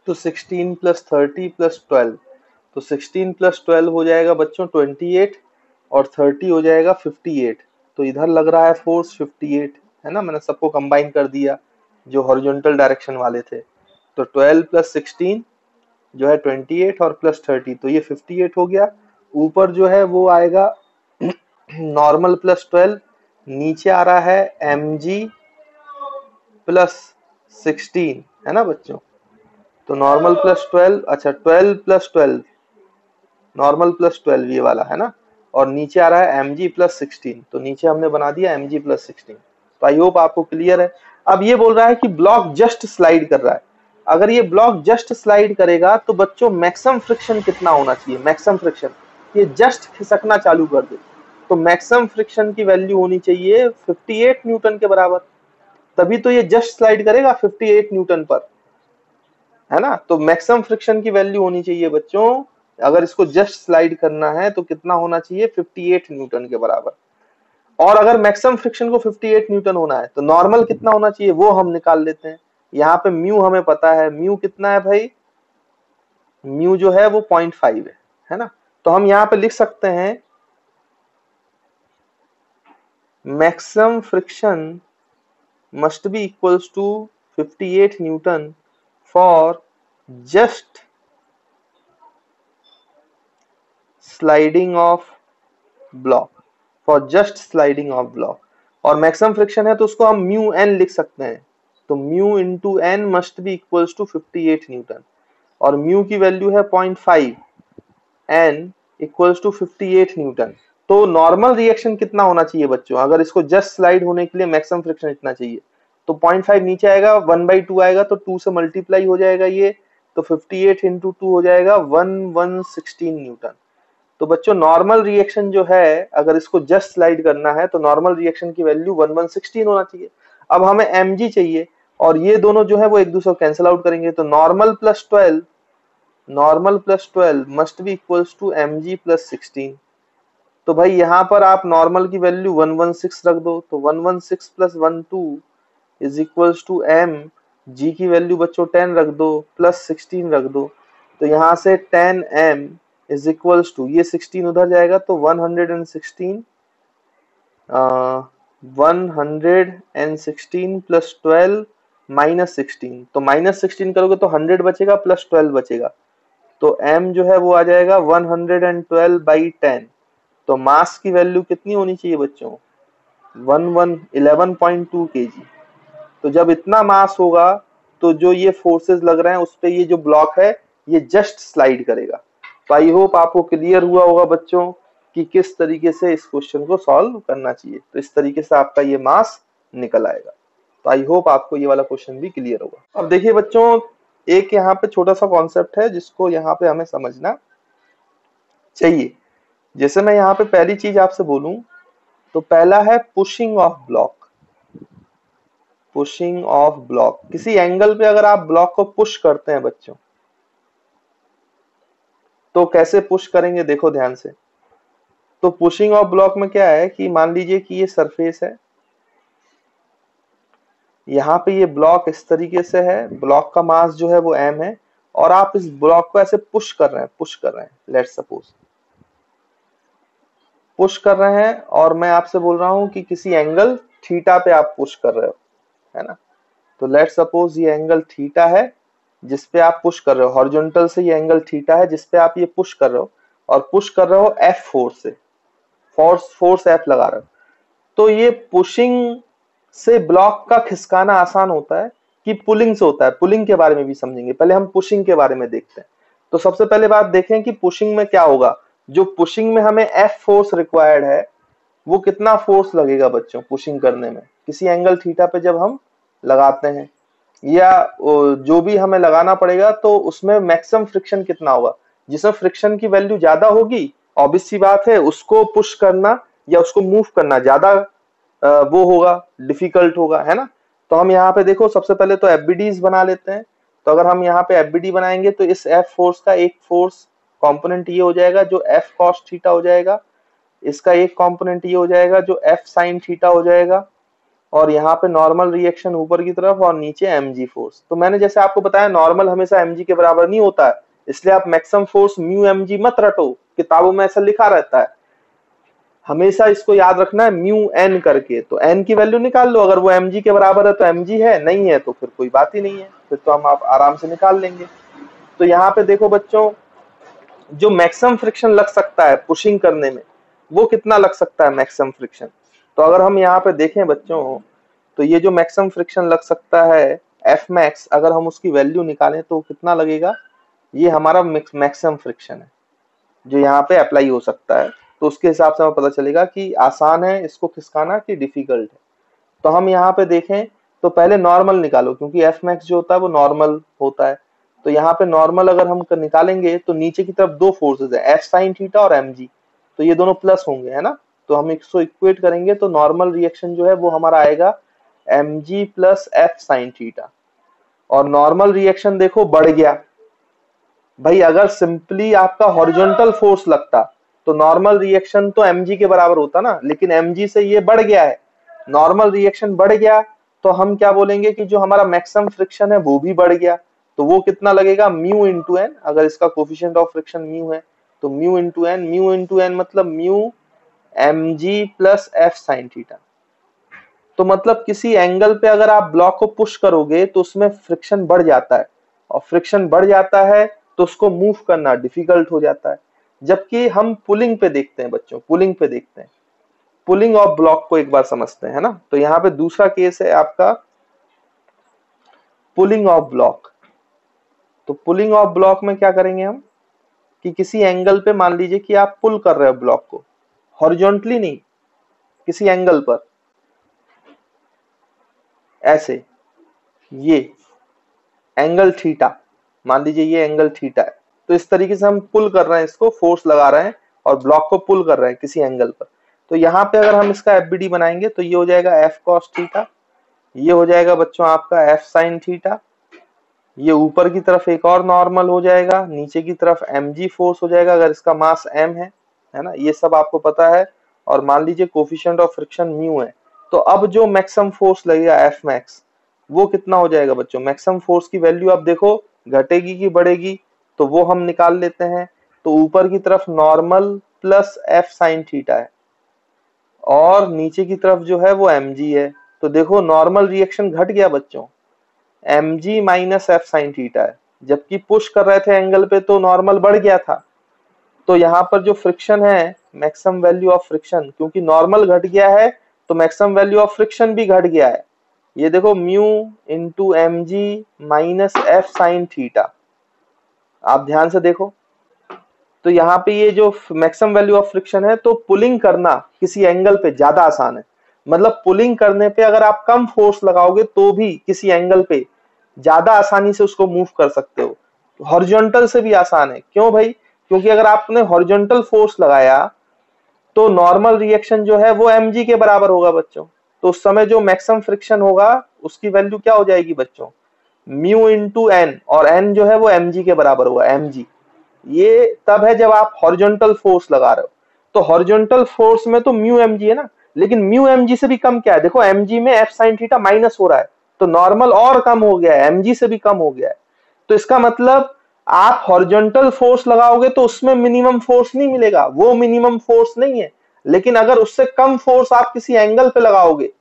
तो 16 + 30 + 12, तो 16 + 12 हो जाएगा बच्चों 28, और 30 हो जाएगा 58। तो इधर लग रहा है फोर्स 58, है ना, मैंने सबको कंबाइन कर दिया जो हॉरिजॉन्टल डायरेक्शन वाले थे। तो 12 + 16 जो है 28, और प्लस 30, तो ये 58 हो गया। ऊपर जो है वो आएगा नॉर्मल + 12, नीचे आ रहा है mg + 16, है ना बच्चों। तो नॉर्मल + 12, अच्छा 12 + 12, नॉर्मल + 12 ये वाला, है ना, और नीचे आ रहा है mg + 16, तो नीचे हमने बना दिया mg + 16। तो आई होप आपको क्लियर है। अब ये बोल रहा है कि ब्लॉक जस्ट स्लाइड कर रहा है। अगर ये ब्लॉक जस्ट स्लाइड करेगा तो बच्चों मैक्सिमम फ्रिक्शन कितना होना चाहिए, मैक्सिमम फ्रिक्शन, ये जस्ट खिसकना चालू कर दे तो मैक्सिमम फ्रिक्शन की वैल्यू होनी चाहिए 58 न्यूटन के बराबर, तभी तो ये जस्ट स्लाइड करेगा 58 न्यूटन पर, है ना। तो मैक्सिमम फ्रिक्शन की वैल्यू होनी चाहिए बच्चों, अगर इसको जस्ट स्लाइड करना है तो कितना होना चाहिए 58 न्यूटन के बराबर। और अगर मैक्सिमम फ्रिक्शन को 58 न्यूटन होना है तो नॉर्मल कितना होना चाहिए वो हम निकाल लेते हैं। यहाँ पे म्यू हमें पता है, म्यू कितना है भाई, म्यू जो है वो 0.5 है ना। तो हम यहाँ पे लिख सकते हैं maximum friction must be equals to 58 Newton for just sliding of block, for just sliding of block। और मैक्सिमम फ्रिक्शन है तो उसको हम म्यू एन लिख सकते हैं, तो mu into N must be equals to 58 newton, और म्यू की वैल्यू है 0.5, एन इक्वल्स टू 58 न्यूटन। तो नॉर्मल रिएक्शन कितना होना चाहिए बच्चों, अगर इसको जस्ट स्लाइड होने के लिए मैक्सिमम फ्रिक्शन इतना चाहिए, तो 0.5 नीचे आएगा, 1/2 आएगा, तो 2 से मल्टीप्लाई हो जाएगा ये, तो 58 इंटू 2 हो जाएगा 1116 न्यूटन। तो बच्चों नॉर्मल रिएक्शन जो है अगर इसको जस्ट स्लाइड करना है तो नॉर्मल रिएक्शन की वैल्यू 1116 होना चाहिए। अब हमें mg चाहिए, और ये दोनों जो है वो एक दूसरे को कैंसिल आउट करेंगे, तो normal + 12 must be equals to mg + 16। तो भाई यहाँ पर आप नॉर्मल की वैल्यू 116 रख दो, तो 116 + 12 is equals to m, g की वैल्यू बच्चों 10 रख दो प्लस 16 रख दो, तो यहाँ से 10m इज इक्वल्स टू, ये 16 उधर जाएगा तो 116 प्लस 12 माइनस 16, तो माइनस 16 करोगे तो 100 बचेगा प्लस 12 बचेगा, तो m जो है वो आ जाएगा 112/10। तो मास की वैल्यू कितनी होनी चाहिए बच्चों, 11.2 kg। तो जब इतना मास होगा तो जो ये फोर्सेस लग रहे हैं उस पे ये जो ब्लॉक है ये जस्ट स्लाइड करेगा। तो आई होप आपको क्लियर हुआ होगा बच्चों कि किस तरीके से इस क्वेश्चन को सॉल्व करना चाहिए। तो इस तरीके से आपका ये मास निकल आएगा। तो आई होप आपको ये वाला क्वेश्चन भी क्लियर होगा। अब देखिए बच्चों, एक यहाँ पे छोटा सा कॉन्सेप्ट है जिसको यहाँ पे हमें समझना चाहिए। जैसे मैं यहाँ पे पहली चीज आपसे बोलूं तो पहला है pushing of block. Pushing of block, किसी एंगल पे अगर आप ब्लॉक को पुश करते हैं बच्चों तो कैसे पुश करेंगे, देखो ध्यान से। तो पुशिंग ऑफ ब्लॉक में क्या है कि मान लीजिए कि ये सरफेस है, यहाँ पे ये ब्लॉक इस तरीके से है, ब्लॉक का मास जो है वो m है, और आप इस ब्लॉक को ऐसे पुश कर रहे हैं, लेट्स सपोज पुश कर रहे हैं, और मैं आपसे बोल रहा हूं कि किसी एंगल थीटा पे आप पुश कर रहे हो, है ना। तो लेट्स सपोज ये एंगल थीटा है जिसपे आप पुश कर रहे हो, हॉरिजॉन्टल से ये एंगल थीटा है जिसपे आप ये पुश कर रहे हो, और पुश कर रहे हो F फोर्स से, फोर्स F लगा रहे हो। तो ये पुशिंग से ब्लॉक का खिसकाना आसान होता है कि पुलिंग से होता है। पुलिंग के बारे में भी समझेंगे, पहले हम पुशिंग के बारे में देखते हैं। तो सबसे पहले बात देखें कि पुशिंग में क्या होगा। जो पुशिंग में हमें F फोर्स रिक्वायर्ड है वो कितना फोर्स लगेगा बच्चों पुशिंग करने में, किसी एंगल थीटा पे जब हम लगाते हैं या जो भी हमें लगाना पड़ेगा तो उसमें मैक्सिमम फ्रिक्शन कितना होगा। जिसमें फ्रिक्शन की वैल्यू ज्यादा होगी, ऑब्वियस सी बात है उसको पुश करना या उसको मूव करना ज्यादा वो होगा, डिफिकल्ट होगा, है ना। तो हम यहाँ पे देखो सबसे पहले तो एफबीडीज बना लेते हैं। तो अगर हम यहाँ पे एफबीडी बनाएंगे तो इस एफ फोर्स का एक फोर्स कंपोनेंट ये हो जाएगा जो एफ कॉस थीटा हो जाएगा, इसका एक कंपोनेंट ये हो जाएगा जो एफ साइन थीटा हो जाएगा, और यहाँ पे नॉर्मल रिएक्शन ऊपर की तरफ और नीचे एमजी फोर्स। तो मैंने जैसे आपको बताया नॉर्मल हमेशा एमजी के बराबर नहीं होता है, इसलिए आप मैक्सिमम फोर्स म्यू एमजी मत रटो, किताबों में ऐसा लिखा रहता है। हमेशा इसको याद रखना है म्यू एन करके। तो एन की वैल्यू निकाल लो, अगर वो एमजी के बराबर है तो एमजी है, नहीं है तो फिर कोई बात ही नहीं है, फिर तो हम आप आराम से निकाल लेंगे। तो यहाँ पे देखो बच्चों, जो मैक्सिमम फ्रिक्शन लग सकता है पुशिंग करने में वो कितना लग सकता है मैक्सिमम फ्रिक्शन। तो अगर हम यहाँ पे देखें बच्चों तो ये जो मैक्सिमम फ्रिक्शन लग सकता है एफ मैक्स, अगर हम उसकी वैल्यू निकालें तो कितना लगेगा, ये हमारा मैक्सिमम फ्रिक्शन है जो यहाँ पे अप्लाई हो सकता है। तो उसके हिसाब से हमें पता चलेगा कि आसान है इसको खिसकाना कि डिफिकल्ट है। तो हम यहाँ पे देखें तो पहले नॉर्मल निकालो, क्योंकि एफ मैक्स जो होता है वो नॉर्मल होता है। तो यहाँ पे नॉर्मल अगर हम निकालेंगे तो नीचे की तरफ दो फोर्सेज है, एफ साइन थीटा और एमजी, तो ये दोनों प्लस होंगे, है ना। तो हम इसको इक्वेट करेंगे तो नॉर्मल रिएक्शन जो है वो हमारा आएगा mg plus F sine theta. और नॉर्मल रिएक्शन देखो बढ़ गया भाई, अगर सिंपली आपका हॉरिजॉन्टल फोर्स लगता तो नॉर्मल रिएक्शन तो mg के बराबर होता ना, लेकिन mg से ये बढ़ गया है, नॉर्मल रिएक्शन बढ़ गया, तो हम क्या बोलेंगे कि जो हमारा मैक्सिमम फ्रिक्शन है वो भी बढ़ गया। तो वो कितना लगेगा, म्यू इंटू एन, अगर इसका कोफिशिएंट ऑफ फ्रिक्शन म्यू है तो म्यू इंटू एन मतलब mu mg plus F sine theta. तो मतलब किसी एंगल पे अगर आप ब्लॉक को पुश करोगे तो उसमें फ्रिक्शन बढ़ जाता है, और फ्रिक्शन बढ़ जाता है तो उसको मूव करना डिफिकल्ट हो जाता है। जबकि हम पुलिंग पे देखते हैं बच्चों, पुलिंग पे देखते हैं, पुलिंग ऑफ ब्लॉक को एक बार समझते हैं, है ना। तो यहाँ पे दूसरा केस है आपका पुलिंग ऑफ ब्लॉक। तो पुलिंग ऑफ ब्लॉक में क्या करेंगे हम कि किसी एंगल पे मान लीजिए कि आप पुल कर रहे हो ब्लॉक को, हॉरिजॉन्टली नहीं, किसी एंगल पर ऐसे, ये एंगल थीटा, मान लीजिए ये एंगल थीटा है, तो इस तरीके से हम पुल कर रहे हैं, इसको फोर्स लगा रहे हैं और ब्लॉक को पुल कर रहे हैं किसी एंगल पर। तो यहाँ पे अगर हम इसका एफबीडी बनाएंगे तो ये हो जाएगा एफ कॉस थीटा, ये हो जाएगा बच्चों आपका एफ साइन थीटा, ये ऊपर की तरफ एक और नॉर्मल हो जाएगा, नीचे की तरफ mg फोर्स हो जाएगा अगर इसका मास m है ना, ये सब आपको पता है। और मान लीजिए कोफिशिएंट ऑफ फ्रिक्शन म्यू है, तो अब जो मैक्सिमम फोर्स लगेगा एफ मैक्स वो कितना हो जाएगा बच्चों? मैक्सिमम फोर्स की वैल्यू आप देखो घटेगी कि बढ़ेगी, तो वो हम निकाल लेते हैं। तो ऊपर की तरफ normal plus F sine theta है और नीचे की तरफ जो है वो mg है। तो देखो नॉर्मल रिएक्शन घट गया बच्चों, mg minus F sine theta है, जबकि पुश कर रहे थे एंगल पे तो नॉर्मल बढ़ गया था। तो यहाँ पर जो फ्रिक्शन है, मैक्सिमम वैल्यू ऑफ फ्रिक्शन, क्योंकि नॉर्मल घट गया है तो मैक्सिमम वैल्यू ऑफ फ्रिक्शन भी घट गया है। ये देखो mu into M G minus F sine theta, आप ध्यान से देखो। तो यहाँ पे ये जो मैक्सिमम वैल्यू ऑफ फ्रिक्शन है, तो पुलिंग करना किसी एंगल पे ज्यादा आसान है। मतलब पुलिंग करने पे अगर आप कम फोर्स लगाओगे तो भी किसी एंगल पे ज्यादा आसानी से उसको मूव कर सकते हो। हॉरिजॉन्टल से भी आसान है। क्यों भाई? क्योंकि अगर आपने हॉरिजॉन्टल फोर्स लगाया तो नॉर्मल रिएक्शन जो है वो mg के बराबर होगा बच्चों। तो उस समय जो मैक्सिमम फ्रिक्शन होगा उसकी वैल्यू क्या हो जाएगी बच्चों? म्यू इंटू एन, और एन जो है वो mg के बराबर होगा, mg। ये तब है जब आप हॉरिजॉन्टल फोर्स लगा रहे हो। तो हॉरिजॉन्टल फोर्स में तो म्यू mg है ना, लेकिन म्यू mg से भी कम क्या है? देखो mg में f sin थीटा माइनस हो रहा है, तो नॉर्मल और कम हो गया है, mg से भी कम हो गया है। तो इसका मतलब आप हॉरिजॉन्टल फोर्स लगाओगे तो उसमें मिनिमम फोर्स नहीं मिलेगा, वो मिनिमम फोर्स नहीं है। लेकिन अगर उससे कम फोर्स आप किसी एंगल पे लगाओगे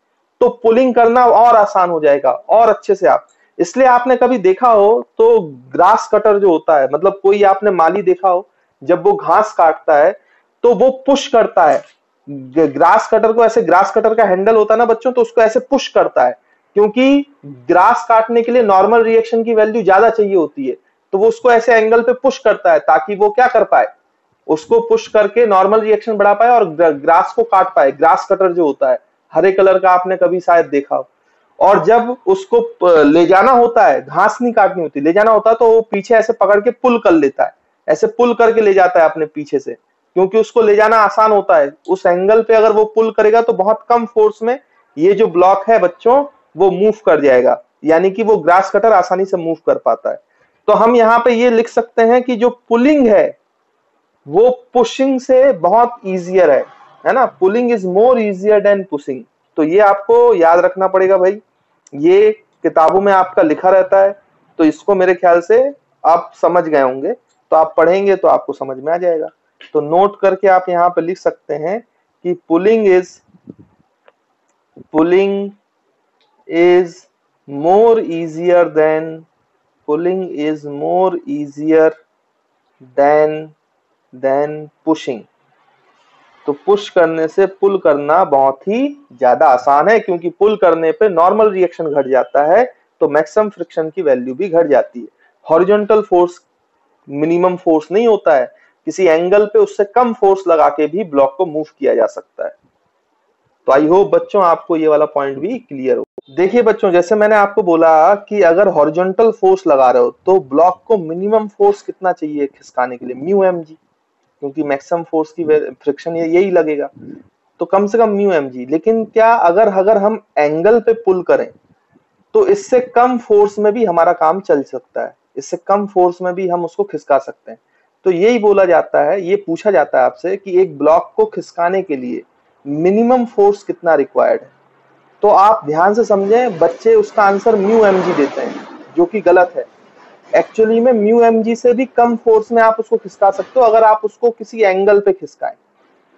तो पुलिंग करना और आसान हो जाएगा और अच्छे से आप। इसलिए आपने कभी देखा हो तो ग्रास कटर जो होता है, मतलब कोई आपने माली देखा हो जब वो घास काटता है तो वो पुश करता है ग्रास कटर को, ऐसे ग्रास कटर का हैंडल होता है ना बच्चों, तो उसको ऐसे पुश करता है, क्योंकि ग्रास काटने के लिए नॉर्मल रिएक्शन की वैल्यू ज्यादा चाहिए होती है। तो वो उसको ऐसे एंगल पे पुश करता है ताकि वो क्या कर पाए, उसको पुश करके नॉर्मल रिएक्शन बढ़ा पाए और ग्रास को काट पाए। ग्रास कटर जो होता है हरे कलर का, आपने कभी शायद देखा हो। और जब उसको ले जाना होता है, घास नहीं काटनी होती, ले जाना होता है, तो वो पीछे ऐसे पकड़ के पुल कर लेता है, ऐसे पुल करके ले जाता है अपने पीछे से, क्योंकि उसको ले जाना आसान होता है। उस एंगल पे अगर वो पुल करेगा तो बहुत कम फोर्स में ये जो ब्लॉक है बच्चों वो मूव कर जाएगा, यानी कि वो ग्रास कटर आसानी से मूव कर पाता है। तो हम यहाँ पे ये लिख सकते हैं कि जो पुलिंग है वो पुशिंग से बहुत इजियर है ना। Pulling is more easier than pushing. तो ये आपको याद रखना पड़ेगा भाई, ये किताबों में आपका लिखा रहता है, तो इसको मेरे ख्याल से आप समझ गए होंगे, तो आप पढ़ेंगे तो आपको समझ में आ जाएगा। तो नोट करके आप यहाँ पे लिख सकते हैं कि pulling is more easier than pushing. तो पुश करने से पुल करना बहुत ही ज्यादा आसान है, क्योंकि पुल करने पे नॉर्मल रिएक्शन घट जाता है तो मैक्सिमम फ्रिक्शन की वैल्यू भी घट जाती है। हॉरिजॉन्टल फोर्स मिनिमम फोर्स नहीं होता है, किसी एंगल पे उससे कम फोर्स लगा के भी ब्लॉक को मूव किया जा सकता है। तो आई होप बच्चों आपको ये वाला पॉइंट भी क्लियर हो। देखिए बच्चों, जैसे मैंने आपको बोला कि अगर हॉरिजॉन्टल फोर्स लगा रहे हो तो ब्लॉक को मिनिमम फोर्स कितना चाहिए खिसकाने के लिए? म्यू mg, क्योंकि मैक्सिमम फोर्स की फ्रिक्शन यही लगेगा, तो कम से कम म्यू mg। लेकिन क्या अगर अगर हम एंगल पे पुल करें तो इससे कम फोर्स में भी हमारा काम चल सकता है, इससे कम फोर्स में भी हम उसको खिसका सकते हैं। तो यही बोला जाता है, ये पूछा जाता है आपसे कि एक ब्लॉक को खिसकाने के लिए मिनिमम फोर्स कितना रिक्वायर्ड है। तो आप ध्यान से समझें, बच्चे उसका आंसर म्यू mg देते हैं, जो कि गलत है। एक्चुअली में म्यू mg से भी कम फोर्स में आप उसको खिसका सकते हो अगर आप उसको किसी एंगल पे खिसकाएं,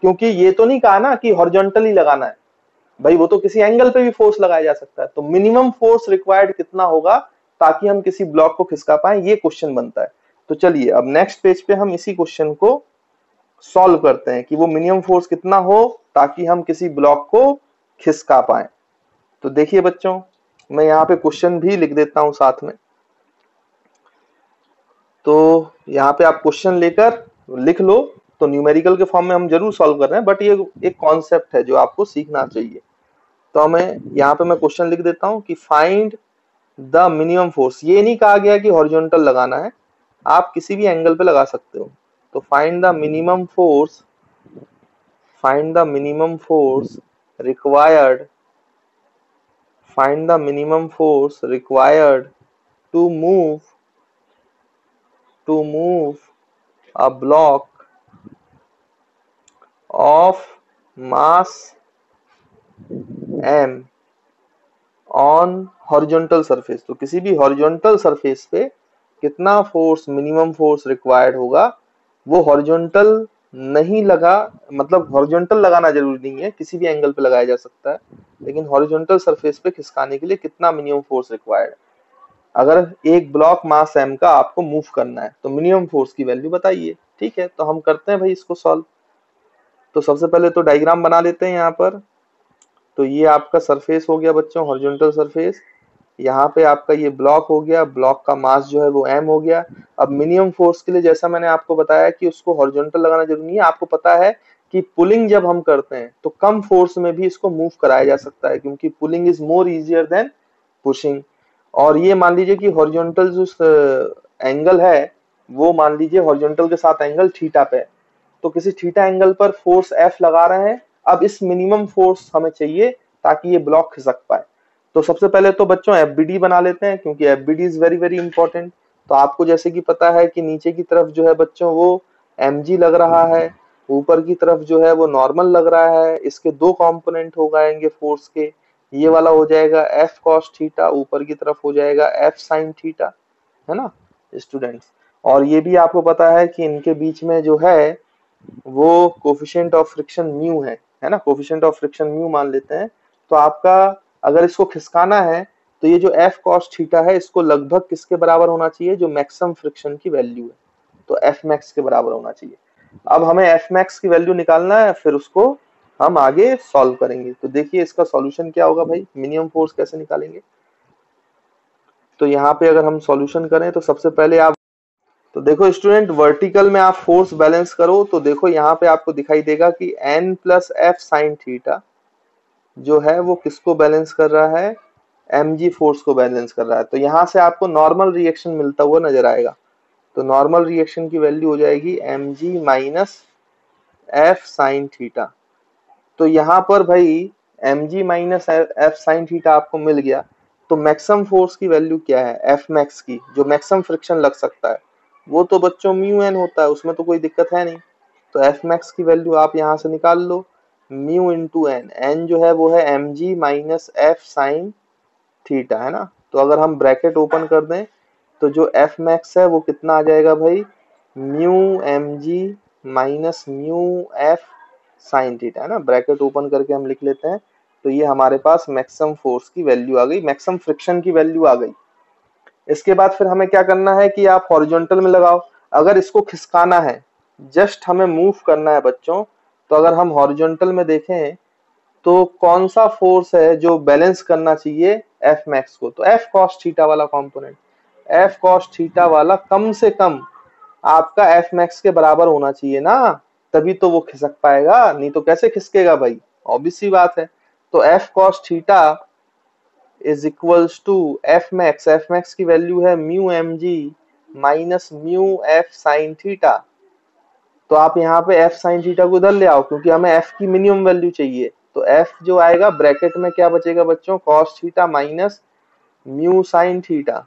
क्योंकि ये तो नहीं कहा ना कि हॉरिजॉन्टली लगाना है भाई, वो तो किसी एंगल पे भी फोर्स लगाया जा सकता है। तो मिनिमम फोर्स रिक्वायर्ड कितना होगा ताकि हम किसी ब्लॉक को खिसका पाए, ये क्वेश्चन बनता है। तो चलिए अब नेक्स्ट पेज पे हम इसी क्वेश्चन को सॉल्व करते हैं कि वो मिनिमम फोर्स कितना हो ताकि हम किसी ब्लॉक को खिसका पाए। तो देखिए बच्चों, मैं यहाँ पे क्वेश्चन भी लिख देता हूं साथ में। तो यहाँ पे आप क्वेश्चन लेकर लिख लो। तो न्यूमेरिकल के फॉर्म में हम जरूर सॉल्व कर रहे हैं, बट ये एक कॉन्सेप्ट है जो आपको सीखना चाहिए। तो मैं यहाँ पे मैं क्वेश्चन लिख देता हूँ कि फाइंड द मिनिमम फोर्स। ये नहीं कहा गया कि हॉरिजॉन्टल लगाना है, आप किसी भी एंगल पे लगा सकते हो। तो find the minimum force required to move a block of mass m on horizontal surface. तो किसी भी हॉरिजॉन्टल सरफेस पे कितना फोर्स, मिनिमम फोर्स रिक्वायर्ड होगा, वो हॉरिजॉन्टल नहीं लगा, मतलब हॉरिजॉन्टल लगाना जरूरी नहीं है, किसी भी एंगल पे लगाया जा सकता है, लेकिन हॉरिजॉन्टल सरफेस पे खिसकाने के लिए कितना मिनिमम फोर्स रिक्वायर्ड है। अगर एक ब्लॉक मास m का आपको मूव करना है तो मिनिमम फोर्स की वैल्यू बताइए। ठीक है, तो हम करते हैं भाई इसको सॉल्व। तो सबसे पहले तो डायग्राम बना लेते हैं यहाँ पर। तो ये आपका सरफेस हो गया बच्चों, हॉरिजॉन्टल सरफेस। यहाँ पे आपका ये ब्लॉक हो गया, ब्लॉक का मास जो है वो m हो गया। अब मिनिमम फोर्स के लिए जैसा मैंने आपको बताया कि उसको हॉरिजॉन्टल लगाना जरूरी नहीं है, आपको पता है कि पुलिंग जब हम करते हैं तो कम फोर्स में भी इसको मूव कराया जा सकता है, क्योंकि pulling is more easier than pushing. और ये मान लीजिए कि हॉरिजॉन्टल जो एंगल है वो मान लीजिए हॉरिजॉन्टल के साथ एंगल थीटा पे है, तो किसी थीटा एंगल पर फोर्स F लगा रहे हैं। अब इस मिनिमम फोर्स हमें चाहिए ताकि ये ब्लॉक खिसक पाए। तो सबसे पहले तो बच्चों FBD बना लेते हैं, क्योंकि FBD is very very important. तो आपको जैसे कि पता है कि नीचे की तरफ जो है बच्चों वो mg लग रहा है, ऊपर की तरफ जो है वो नॉर्मल लग रहा है। इसके दो कंपोनेंट हो जाएंगे फोर्स के, ये वाला हो जाएगा F cos थीटा, ऊपर की तरफ हो जाएगा F sin थीटा, है ना स्टूडेंट्स। और ये भी आपको पता है कि इनके बीच में जो है वो कोफिशिएंट ऑफ फ्रिक्शन म्यू है ना, कोफिशिएंट ऑफ फ्रिक्शन म्यू मान लेते हैं। तो आपका अगर इसको खिसकाना है तो ये जो F cos थीटा है इसको लगभग किसके बराबर होना चाहिए, जो मैक्सिमम फ्रिक्शन की वैल्यू है, तो F max के बराबर होना चाहिए। अब हमें F max की वैल्यू निकालना है, फिर उसको हम आगे सॉल्व करेंगे। तो देखिए इसका सॉल्यूशन क्या होगा भाई, मिनिमम फोर्स कैसे निकालेंगे। तो यहाँ पे अगर हम सॉल्यूशन करें तो सबसे पहले आप, तो देखो स्टूडेंट वर्टिकल में आप फोर्स बैलेंस करो तो देखो यहाँ पे आपको दिखाई देगा कि n plus F sine theta जो है वो किसको बैलेंस कर रहा है, mg फोर्स को बैलेंस कर रहा है। तो यहाँ से आपको नॉर्मल रिएक्शन मिलता हुआ नजर आएगा। तो नॉर्मल रिएक्शन की वैल्यू हो जाएगी mg minus F sine theta. तो यहाँ पर भाई mg minus F sine theta आपको मिल गया। तो मैक्सिमम फोर्स की वैल्यू क्या है, एफ मैक्स की, जो मैक्सिमम फ्रिक्शन लग सकता है, वो तो बच्चों म्यू एन होता है, उसमें तो कोई दिक्कत है नहीं। तो एफ मैक्स की वैल्यू आप यहाँ से निकाल लो, म्यू इंटू एन, एन जो है वो है mg minus F sine theta, है ना। तो अगर हम ब्रैकेट ओपन कर दें तो जो एफ मैक्स है वो कितना आ जाएगा भाई, mu mg minus mu F sine theta, है ना। ब्रैकेट ओपन करके हम लिख लेते हैं। तो ये हमारे पास मैक्सिमम फोर्स की वैल्यू आ गई, मैक्सिमम फ्रिक्शन की वैल्यू आ गई। इसके बाद फिर हमें क्या करना है कि आप हॉरिजॉन्टल में लगाओ। अगर इसको खिसकाना है, जस्ट हमें मूव करना है बच्चों, तो अगर हम हॉरिजॉन्टल में देखें तो कौन सा फोर्स है जो बैलेंस करना चाहिए एफ मैक्स को, तो एफ कॉस थीटा वाला कंपोनेंट। एफ कॉस थीटा वाला कम से कम आपका एफ मैक्स के बराबर होना चाहिए ना, तभी तो वो खिसक पाएगा, नहीं तो कैसे खिसकेगा भाई, ऑब्वियस सी बात है। तो F cos theta is equals to F max, F max की वैल्यू है mu M G minus mu F sine theta. तो आप यहाँ पे एफ साइन थीटा को इधर ले आओ, क्योंकि हमें एफ की मिनिमम वैल्यू चाहिए। तो एफ जो आएगा ब्रैकेट में क्या बचेगा बच्चों, cos theta minus mu sine theta,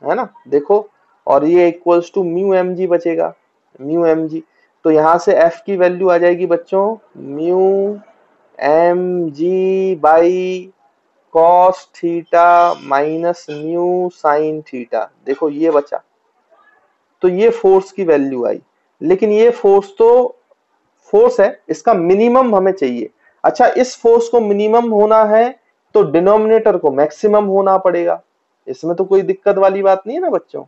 है ना देखो। और ये equals to mu M G बचेगा, म्यू एम जी। तो यहाँ से एफ की वैल्यू आ जाएगी बच्चों mu M G by cos theta minus mu sine theta. देखो ये बचा, तो ये फोर्स की वैल्यू आई। लेकिन ये फोर्स तो फोर्स है, इसका मिनिमम हमें चाहिए। अच्छा, इस फोर्स को मिनिमम होना है तो डिनोमिनेटर को मैक्सिमम होना पड़ेगा, इसमें तो कोई दिक्कत वाली बात नहीं है ना बच्चों।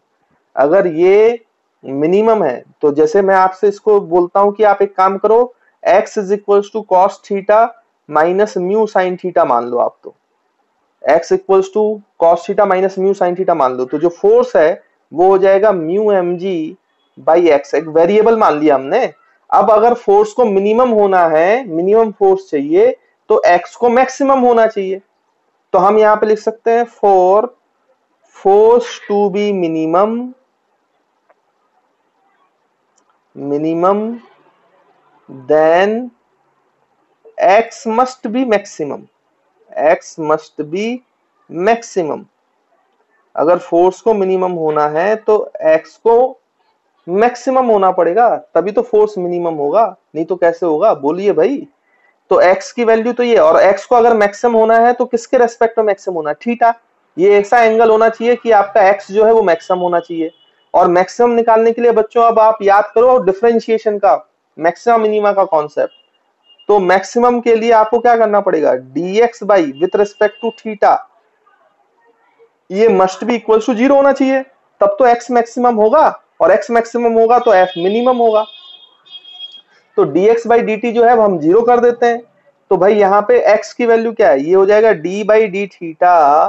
अगर ये मिनिमम है तो जैसे मैं आपसे इसको बोलता हूं कि आप एक काम करो, x is equals to cos theta minus mu sine theta मान लो आप। तो x equals to cos theta minus mu sine theta मान लो, तो जो फोर्स है वो हो जाएगा mu M G by X, एक वेरिएबल मान लिया हमने। अब अगर फोर्स को मिनिमम होना है, मिनिमम फोर्स चाहिए, तो x को मैक्सिमम होना चाहिए। तो हम यहां पे लिख सकते हैं for force to be minimum, then x must be maximum, x must be maximum. अगर फोर्स को मिनिमम होना है तो x को मैक्सिमम होना पड़ेगा, तभी तो फोर्स मिनिमम होगा, नहीं तो कैसे होगा बोलिए भाई। तो x की वैल्यू तो ये, और x को अगर मैक्सिमम होना है तो किसके रेस्पेक्ट में मैक्सिमम होना है, थीटा। ये ऐसा एंगल होना चाहिए कि आपका x जो है वो मैक्सिमम होना चाहिए। और मैक्सिमम निकालने के लिए बच्चों अब आप याद करो डिफरेंशिएशन का, मैक्सिमम मिनिमा का कॉन्सेप्ट। तो मैक्सिमम के लिए आपको क्या करना पड़ेगा, dx by with respect to theta, ये मस्ट बी इक्वल टू 0 होना चाहिए, तब तो x मैक्सिमम होगा, और x मैक्सिमम होगा तो f मिनिमम होगा। तो dx बाई dt जो है हम 0 कर देते हैं। तो भाई यहाँ पे x की वैल्यू क्या है, ये हो जाएगा d by D theta,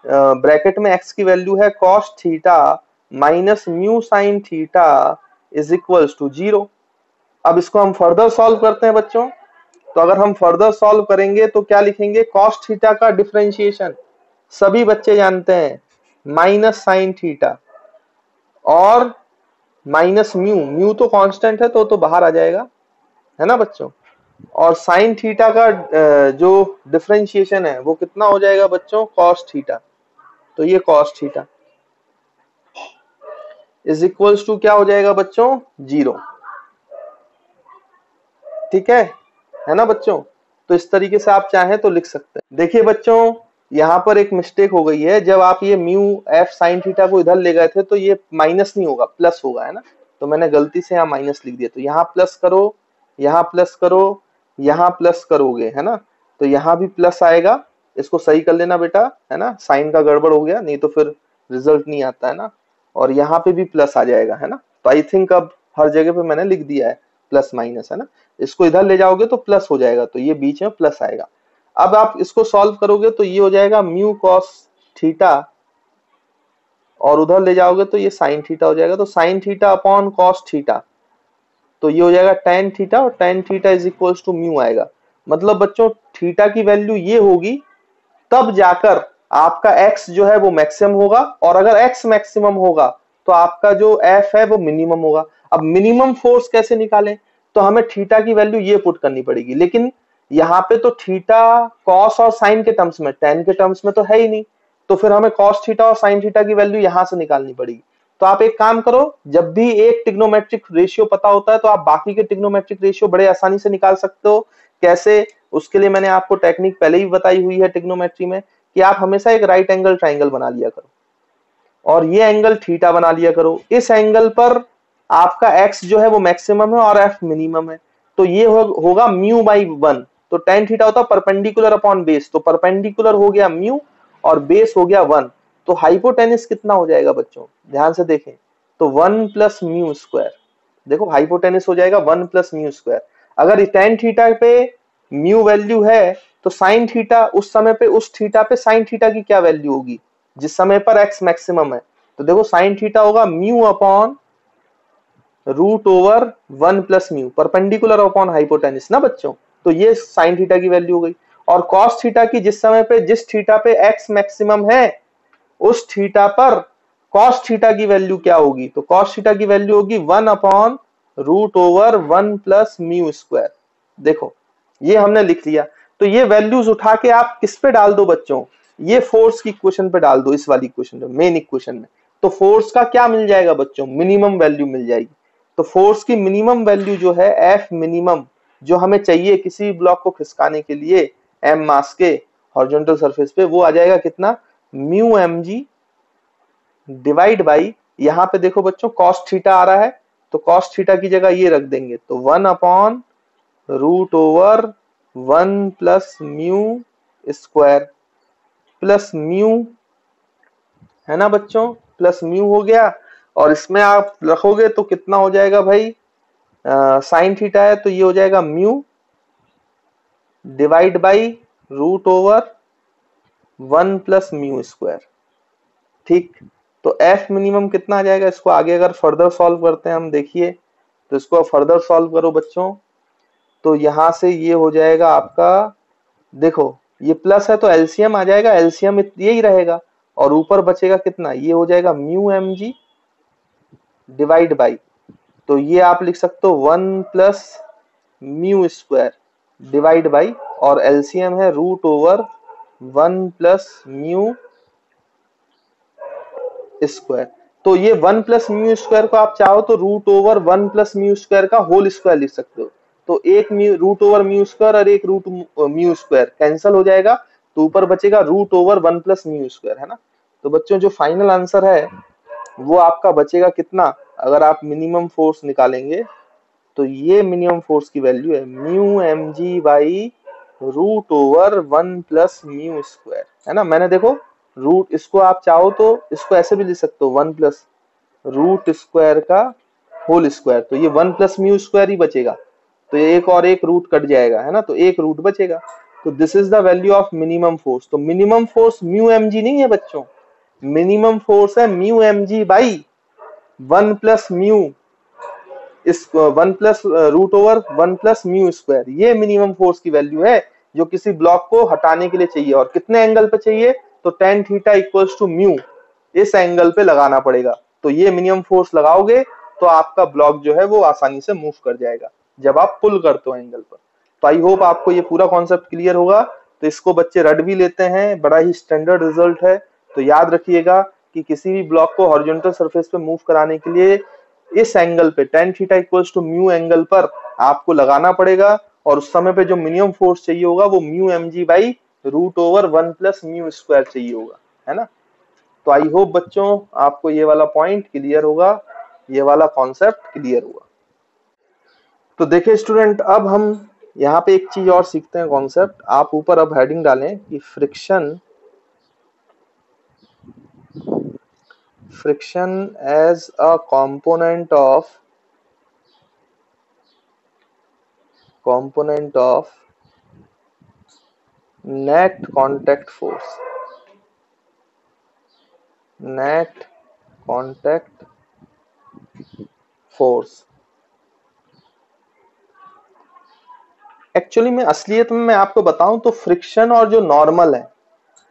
bracket में x की वैल्यू है cos theta minus mu sine theta is equals to 0। अब इसको हम फर्दर सॉल्व करते हैं बच्चों। तो अगर हम फर्दर सॉल्व करेंगे तो क्या लिखेंगे, cos थीटा का डिफरेंशिएशन सभी बच्चे जानते हैं माइनस साइन थीटा, और माइनस म्यू, म्यू तो कांस्टेंट है तो बाहर आ जाएगा, है ना बच्चों। और साइन थीटा का जो डिफरेंशिएशन है वो कितना हो जाएगा बच्चों, cos थीटा। तो ये cos theta is equals to क्या हो जाएगा बच्चों, 0। ठीक है ना बच्चों। तो इस तरीके से आप चाहें तो लिख सकते हैं। देखिए बच्चों यहाँ पर एक मिस्टेक हो गई है, जब आप ये म्यू एफ साइन थीटा को इधर ले गए थे तो ये माइनस नहीं होगा, प्लस होगा, है ना। तो मैंने गलती से यहाँ माइनस लिख दिया, तो यहाँ प्लस करो, यहाँ प्लस करो, यहाँ प्लस करोगे, है ना, तो यहाँ भी प्लस आएगा। इसको सही कर लेना बेटा, है ना, साइन का गड़बड़ हो गया, नहीं तो फिर रिजल्ट नहीं आता, है ना। और यहाँ पे भी प्लस आ जाएगा, है ना। तो आई थिंक अब हर जगह पे मैंने लिख दिया है प्लस माइनस, है ना। इसको इधर ले जाओगे तो प्लस हो जाएगा, तो ये बीच में प्लस आएगा। अब आप इसको सॉल्व करोगे तो ये हो जाएगा म्यू कॉस थीटा, और उधर ले जाओगे तो ये साइन थीटा हो जाएगा। तो sine theta upon cos theta, तो ये हो जाएगा टेन थीटा, और tan theta is equals to mu आएगा। मतलब बच्चों थीटा की वैल्यू ये होगी, तब जाकर आपका x जो है वो मैक्सिमम होगा, और अगर x मैक्सिमम होगा तो आपका जो f है वो मिनिमम होगा। अब मिनिमम फोर्स कैसे निकालें, तो हमें थीटा की वैल्यू ये पुट करनी पड़ेगी, लेकिन यहाँ पे तो थीटा कॉस और साइन के टर्म्स में, टेन के टर्म्स में तो है ही नहीं, तो फिर हमें कॉस थीटा और साइन थीटा की वैल्यू यहां से निकालनी पड़ेगी। तो आप एक काम करो, जब भी एक ट्रिग्नोमेट्रिक रेशियो पता होता है तो आप बाकी के ट्रिग्नोमेट्रिक रेशियो बड़े आसानी से निकाल सकते हो। कैसे, उसके लिए मैंने आपको टेक्निक पहले ही बताई हुई है ट्रिग्नोमेट्री में, कि आप हमेशा एक राइट एंगल ट्राइंगल बना लिया करो, और ये एंगल थीटा बना लिया करो। इस एंगल पर आपका x जो है वो मैक्सिमम है और f मिनिमम है, तो ये होगा म्यू बाई 1। तो टेन थीटा होता है परपेंडिकुलर अपॉन बेस, तो परपेंडिकुलर हो गया म्यू और बेस हो गया 1। तो हाइपोटेनिस कितना हो जाएगा बच्चों, ध्यान से देखें, तो 1 प्लस म्यू स्क्वायर। देखो हाइपोटेनिस हो जाएगा 1 प्लस म्यू स्क्वायर। अगर टेन थीटा पे म्यू वैल्यू है तो साइन थीटा उस समय पे, उस थीटा पे साइन थीटा की क्या वैल्यू होगी जिस समय पर x मैक्सिमम है। तो देखो साइन थीटा होगा mu upon root over 1 plus mu, perpendicular upon hypotenuse ना बच्चों। तो ये साइन थीटा की वैल्यू हो गई। और कॉस थीटा की जिस समय पे, जिस थीटा पे x मैक्सिमम है उस थीटा पर कॉस थीटा की वैल्यू क्या होगी, तो कॉस थीटा की वैल्यू होगी 1 upon root over 1 plus mu square. देखो ये हमने लिख लिया। तो ये वैल्यूज उठा के आप किस पे डाल दो बच्चों, ये फोर्स की इक्वेशन पे डाल दो, इस वाली इक्वेशन में, मेन इक्वेशन में। तो फोर्स का क्या मिल जाएगा बच्चों, मिनिमम वैल्यू मिल जाएगी। तो फोर्स की मिनिमम वैल्यू जो है एफ मिनिमम, जो हमें चाहिए किसी ब्लॉक को खिसकाने के लिए एम मास के हॉरिजॉन्टल सरफेस पे, वो आ जाएगा कितना, mu M G divide by, यहाँ पे देखो बच्चों कॉस थीटा आ रहा है, तो कॉस थीटा की जगह ये रख देंगे, तो 1 upon root over 1 plus mu square plus mu, है ना बच्चों, प्लस म्यू हो गया। और इसमें आप रखोगे तो कितना हो जाएगा भाई, साइन थीटा है तो ये हो जाएगा mu divide by root over 1 plus mu square. ठीक, तो एफ मिनिमम कितना आ जाएगा, इसको आगे अगर फर्दर सॉल्व करते हैं हम, देखिए तो इसको फर्दर सॉल्व करो बच्चों, तो यहां से ये हो जाएगा आपका, देखो ये प्लस है तो एलसीएम आ जाएगा, एलसीएम यही रहेगा, और ऊपर बचेगा कितना, ये हो जाएगा mu M G divide by, तो ये आप लिख सकते हो 1 plus mu square divide by, और एलसीएम है root over 1 plus mu square. तो ये 1 प्लस म्यू स्क्वायर को आप चाहो तो root over 1 plus mu square का होल स्क्वायर लिख सकते हो। तो एक रूट ओवर म्यू स्क्वायर और एक रूट म्यू स्क्वायर कैंसिल हो जाएगा, तो ऊपर बचेगा root over 1 plus mu square, है ना। तो बच्चों जो फाइनल आंसर है वो आपका बचेगा कितना, अगर आप मिनिमम फोर्स निकालेंगे तो ये मिनिमम फोर्स की वैल्यू है mu M G by root over 1 plus mu square, है ना। मैंने देखो रूट, इसको आप चाहो तो इसको ऐसे भी लिख सकते हो 1 प्लस रूट स्क्वायर का होल स्क्वायर, तो ये 1 प्लस म्यू स्क्वायर ही बचेगा, तो एक और एक रूट कट जाएगा, है ना, तो एक रूट बचेगा। तो this is the value of minimum force. तो minimum force mu M G नहीं है बच्चों, मिनिमम फोर्स है mu M G by 1 plus mu is 1 plus root over 1 plus mu square, ये मिनिमम फोर्स की वैल्यू है जो किसी ब्लॉक को हटाने के लिए चाहिए। और कितने एंगल पे चाहिए, तो tan theta equals to mu, इस एंगल पे लगाना पड़ेगा। तो ये मिनिमम फोर्स लगाओगे तो आपका ब्लॉक जो है वो आसानी से मूव कर जाएगा जब आप पुल करते हो एंगल पर। तो आई होप आपको ये पूरा कॉन्सेप्ट क्लियर होगा। तो इसको बच्चे रट भी लेते हैं, बड़ा ही स्टैंडर्ड रिजल्ट है। तो याद रखिएगा कि किसी भी ब्लॉक को हॉरिजॉन्टल सरफेस पे मूव कराने के लिए इस एंगल पे tan theta equals to mu angle पर आपको लगाना पड़ेगा, और उस समय पे जो मिनिमम फोर्स चाहिए होगा वो mu M G by root over 1 plus mu square चाहिए होगा, है ना। तो आई होप बच्चों आपको ये वाला पॉइंट क्लियर होगा, ये वाला कॉन्सेप्ट क्लियर हुआ। तो देखिए स्टूडेंट, अब हम यहाँ पे एक चीज और सीखते हैं कॉन्सेप्ट। आप ऊपर अब हेडिंग डालें कि friction as a component of net contact force, net contact force। Actually में असलियत में मैं आपको बताऊं तो फ्रिक्शन और जो नॉर्मल है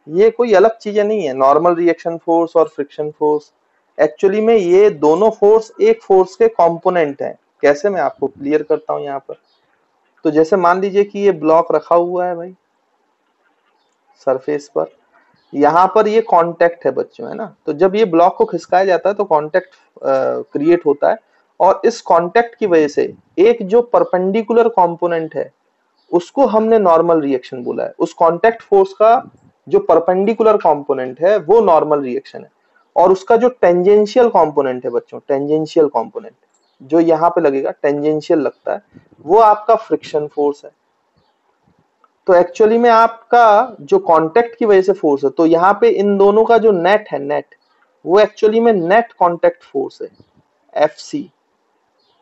ये कोई अलग चीजें नहीं है। नॉर्मल रिएक्शन फोर्स और फ्रिक्शन फोर्स, एक्चुअली में ये दोनों फोर्स एक फोर्स के कंपोनेंट हैं। कैसे, मैं आपको क्लियर करता हूं यहाँ पर। तो जैसे मान लीजिए कि ये ब्लॉक रखा हुआ है भाई सरफेस पर, यहाँ पर ये कांटेक्ट है बच्चों, है ना। तो जब ये ब्लॉक को खिसकाया जाता है तो कांटेक्ट क्रिएट होता है, और इस कांटेक्ट की वजह से एक जो परपेंडिकुलर कंपोनेंट है उसको हमने नॉर्मल रिएक्शन बोला है। उस कांटेक्ट फोर्स का जो परपेंडिकुलर कंपोनेंट है वो नॉर्मल रिएक्शन है, और उसका जो टेंजेंशियल कंपोनेंट है बच्चों, टेंजेंशियल कंपोनेंट जो यहाँ पे लगेगा, टेंजेंशियल लगता है, वो आपका फ्रिक्शन फोर्स है। तो एक्चुअली में आपका जो कांटेक्ट की वजह से फोर्स है, तो यहाँ पे इन दोनों का जो नेट है, नेट, वो एक्चुअली में नेट कांटेक्ट फोर्स है, एफसी।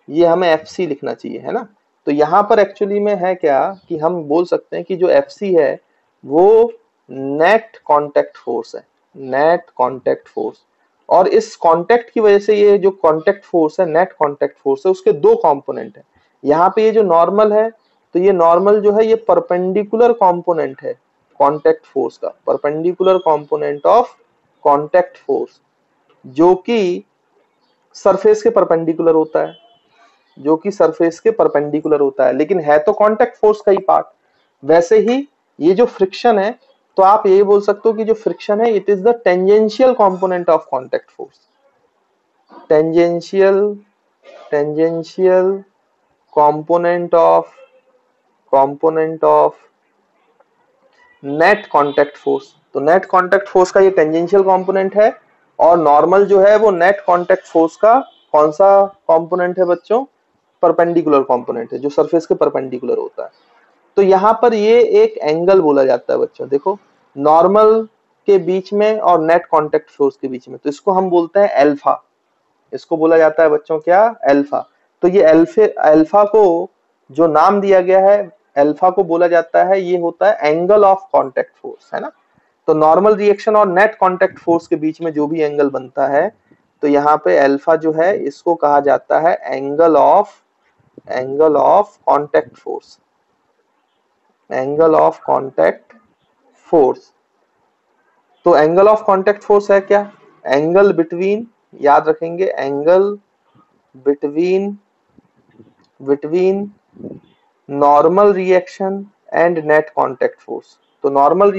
ये हमें एफसी लिखना चाहिए, है ना। तो यहाँ पर एक्चुअली में है क्या कि हम बोल सकते हैं कि जो एफसी है वो नेट कांटेक्ट फोर्स है, नेट कांटेक्ट फोर्स। और इस कांटेक्ट की वजह से ये जो कांटेक्ट फोर्स है, नेट कांटेक्ट फोर्स है, उसके दो कंपोनेंट है। यहाँ पे ये जो नॉर्मल है, तो ये नॉर्मल जो है ये परपेंडिकुलर कंपोनेंट है कांटेक्ट फोर्स का, perpendicular component of contact force, जो कि सरफेस के परपेंडिकुलर होता है, जो कि सरफेस के परपेंडिकुलर होता है, लेकिन है तो कांटेक्ट फोर्स का ही पार्ट। वैसे ही ये जो फ्रिक्शन है, तो आप ये बोल सकते हो कि जो फ्रिक्शन है it is the tangential component of contact force, tangential component of net contact force. तो नेट कांटेक्ट फोर्स का ये टेंजेंशियल कंपोनेंट है, और नॉर्मल जो है वो नेट कांटेक्ट फोर्स का कौन सा कंपोनेंट है बच्चों, परपेंडिकुलर कंपोनेंट है, जो सरफेस के परपेंडिकुलर होता है। तो यहाँ पर ये एक एंगल बोला जाता है बच्चों, देखो नॉर्मल के बीच में और नेट कांटेक्ट फोर्स के बीच में, तो इसको हम बोलते हैं अल्फा, इसको बोला जाता है बच्चों क्या, अल्फा। तो ये अल्फा को जो नाम दिया गया है, अल्फा को बोला जाता है, ये होता है एंगल ऑफ कांटेक्ट फोर्स, है ना। तो नॉर्मल रिएक्शन और नेट कांटेक्ट फोर्स के बीच में जो भी एंगल बनता है, तो यहाँ पे अल्फा जो है इसको कहा जाता है angle of contact force, angle of contact force. तो एंगल ऑफ कांटेक्ट फोर्स है क्या, एंगल बिटवीन, याद रखेंगे, angle between normal reaction and net contact force. तो नॉर्मल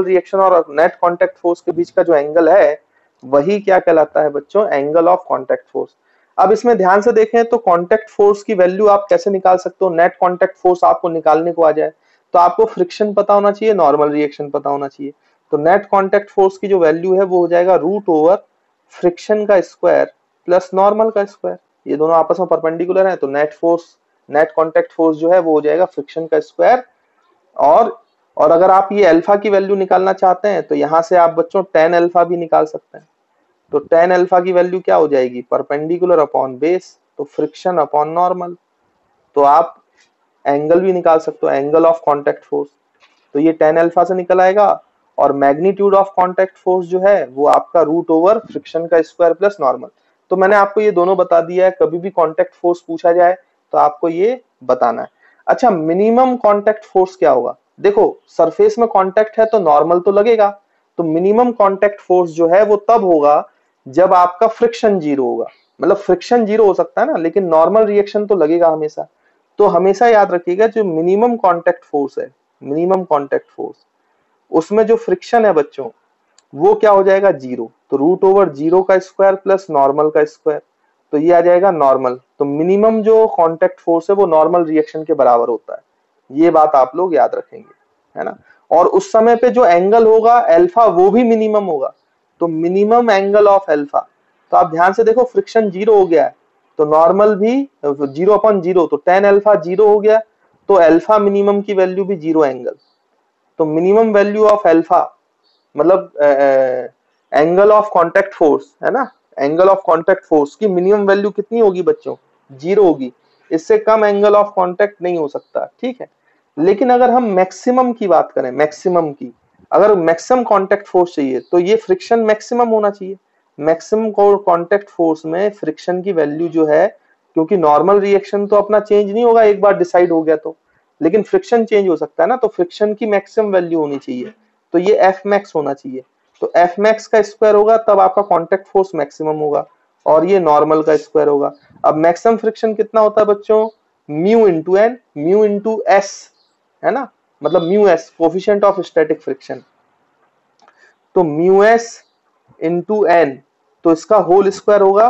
रिएक्शन और नेट कांटेक्ट फोर्स के बीच का जो एंगल है वही क्या कहलाता है बच्चों, एंगल ऑफ कांटेक्ट फोर्स। अब इसमें ध्यान से देखें तो कांटेक्ट फोर्स की वैल्यू आप कैसे निकाल सकते हो। नेट कांटेक्ट फोर्स आपको निकालने को आ जाए तो आपको फ्रिक्शन पता होना चाहिए, नॉर्मल रिएक्शन पता होना चाहिए। तो नेट कांटेक्ट फोर्स की जो वैल्यू है वो हो जाएगा रूट ओवर फ्रिक्शन का स्क्वायर प्लस नॉर्मल का स्क्वायर। ये दोनों आपस में परपेंडिकुलर है तो नेट कांटेक्ट फोर्स जो है वो हो जाएगा फ्रिक्शन का स्क्वायर। और अगर आप ये अल्फा की वैल्यू निकालना चाहते हैं तो यहां से आप बच्चों tan अल्फा भी निकाल सकते हैं। तो tan अल्फा की वैल्यू क्या हो जाएगी, परपेंडिकुलर अपॉन बेस, तो फ्रिक्शन अपॉन नॉर्मल। तो आप एंगल भी निकाल सकते हो, एंगल ऑफ कांटेक्ट फोर्स, तो ये tan अल्फा से निकल आएगा। और मैग्नीट्यूड ऑफ कांटेक्ट फोर्स जो है वो आपका रूट ओवर फ्रिक्शन का स्क्वायर प्लस नॉर्मल। तो मैंने आपको ये दोनों बता दिया है, कभी भी कांटेक्ट फोर्स पूछा जाए तो आपको ये बताना है। अच्छा, मिनिमम कांटेक्ट फोर्स क्या होगा? देखो सरफेस में कांटेक्ट है तो नॉर्मल तो लगेगा, तो मिनिमम कांटेक्ट फोर्स जो है वो तब होगा जब आपका फ्रिक्शन जीरो होगा। मतलब फ्रिक्शन जीरो हो सकता है ना, लेकिन नॉर्मल रिएक्शन तो लगेगा हमेशा। तो हमेशा याद रखिएगा जो मिनिमम कांटेक्ट फोर्स है, मिनिमम कांटेक्ट फोर्स, उसमें जो फ्रिक्शन है बच्चों वो क्या हो जाएगा, जीरो। तो रूट ओवर जीरो का स्क्वायर प्लस नॉर्मल का स्क्वायर, तो ये आ जाएगा नॉर्मल। तो मिनिमम जो कांटेक्ट फोर्स है वो नॉर्मल रिएक्शन के बराबर होता है, ये बात आप लोग याद रखेंगे, है ना। और उस समय पे जो एंगल होगा अल्फा वो भी मिनिमम होगा, तो मिनिमम एंगल ऑफ अल्फा। तो आप ध्यान से देखो फ्रिक्शन जीरो हो गया है तो नॉर्मल भी जीरो अपॉन जीरो, तो tan अल्फा जीरो हो गया, तो अल्फा मिनिमम की वैल्यू भी जीरो एंगल। तो मिनिमम वैल्यू ऑफ अल्फा मतलब एंगल ऑफ कांटेक्ट फोर्स है ना, एंगल ऑफ कांटेक्ट फोर्स की मिनिमम वैल्यू कितनी होगी बच्चों, जीरो होगी। इससे कम एंगल ऑफ कांटेक्ट नहीं हो सकता, ठीक है। लेकिन अगर हम मैक्सिमम की बात करें, मैक्सिमम की, अगर मैक्सिमम कांटेक्ट फोर्स चाहिए तो ये फ्रिक्शन मैक्सिमम होना चाहिए। मैक्सिमम कांटेक्ट फोर्स में फ्रिक्शन की वैल्यू जो है, क्योंकि नॉर्मल रिएक्शन तो अपना चेंज नहीं होगा एक बार डिसाइड हो गया तो, लेकिन फ्रिक्शन चेंज हो सकता है ना, तो फ्रिक्शन की मैक्सिमम वैल्यू होनी चाहिए, तो ये एफ मैक्स होना चाहिए। तो एफ मैक्स का स्क्वायर होगा तब आपका कांटेक्ट फोर्स मैक्सिमम होगा, और ये नॉर्मल का स्क्वायर होगा। अब मैक्सिमम फ्रिक्शन कितना होता है बच्चों, mu into N, mu into S, है ना, मतलब mu S coefficient of static friction, तो म्यू एस इंटू एन, तो इसका होल स्क्वायर होगा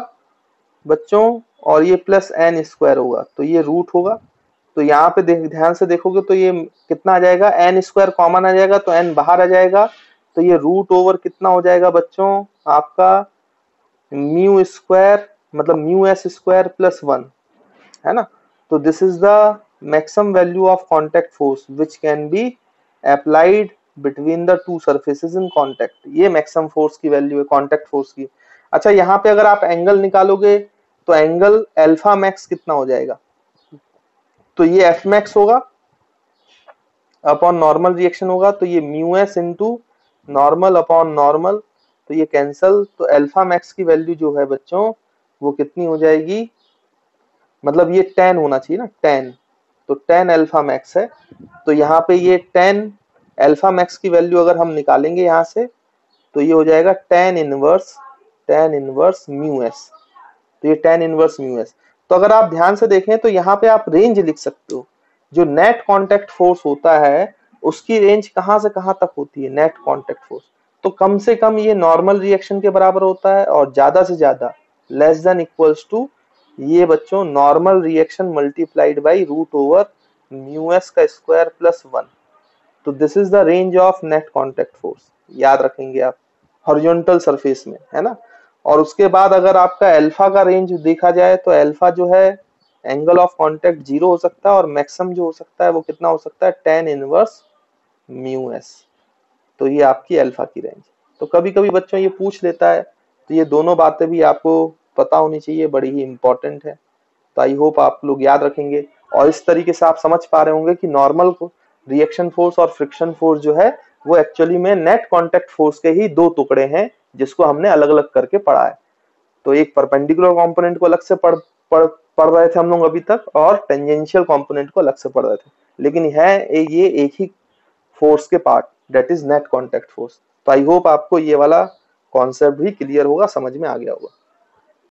बच्चों, और ये प्लस एन स्क्वायर होगा, तो ये रूट होगा। तो यहाँ पे ध्यान से देखोगे तो ये कितना आ जाएगा, एन स्क्वायर कॉमन आ जाएगा तो एन बाहर आ जाएगा, तो ये रूट ओवर कितना हो जाएगा बच्चों आपका म्यू स्क्वायर, मतलब mu S square plus one, है ना। तो this is the maximum value of contact force which can be applied between the two surfaces in contact. ये मैक्सिमम फोर्स की वैल्यू है कांटेक्ट फोर्स की। अच्छा, यहाँ पे अगर आप एंगल निकालोगे तो एंगल अल्फा मैक्स कितना हो जाएगा, तो ये एफ मैक्स होगा अपॉन नॉर्मल रिएक्शन होगा, तो ये mu S into normal upon normal, तो ये कैंसल। तो अल्फा मैक्स की वैल्यू जो है बच्चों वो कितनी हो जाएगी, मतलब ये 10 होना चाहिए ना, 10, तो 10 अल्फा मैक्स है। तो यहाँ पे ये 10 अल्फा मैक्स की वैल्यू अगर हम निकालेंगे यहाँ से तो ये हो जाएगा tan इनवर्स म्यू एस, तो ये tan इनवर्स म्यू एस। तो अगर आप ध्यान से देखें तो यहाँ पे आप रेंज लिख सकते हो, जो नेट कांटेक्ट फोर्स होता है उसकी रेंज कहां से कहां तक होती है, नेट कांटेक्ट फोर्स, तो कम से कम ये नॉर्मल रिएक्शन के बराबर होता है, और ज्यादा से ज्यादा लेस देन इक्वल्स टू ये बच्चों normal reaction multiplied by root over mu S का स्क्वायर प्लस वन। तो this is the range of net contact force, याद रखेंगे आप, हॉरिजॉन्टल सरफेस में, है ना। और उसके बाद अगर आपका अल्फा का रेंज देखा जाए तो अल्फा जो है एंगल ऑफ कांटेक्ट जीरो हो सकता है, और मैक्सिमम जो हो सकता है वो कितना हो सकता है, tan इनवर्स म्यू एस। तो ये आपकी अल्फा की रेंज। तो कभी कभी बच्चों ये पूछ लेता है, तो ये दोनों बातें भी आपको पता होनी चाहिए, बड़ी ही इंपॉर्टेंट है। तो आई होप आप लोग याद रखेंगे, और इस तरीके से आप समझ पा रहे होंगे कि नॉर्मल रिएक्शन फोर्स और फ्रिक्शन फोर्स जो है वो एक्चुअली में नेट कांटेक्ट फोर्स के ही दो टुकड़े हैं, जिसको हमने अलग अलग करके पढ़ा है। तो एक परपेंडिकुलर कंपोनेंट को अलग से पढ़ रहे थे हम लोग अभी तक, और टेंजेंशियल कंपोनेंट को अलग से पढ़ रहे थे, लेकिन है ये एक ही फोर्स के part, that is net contact force. तो आई होप आपको ये वाला कॉन्सेप्ट भी क्लियर होगा, समझ में आ गया होगा।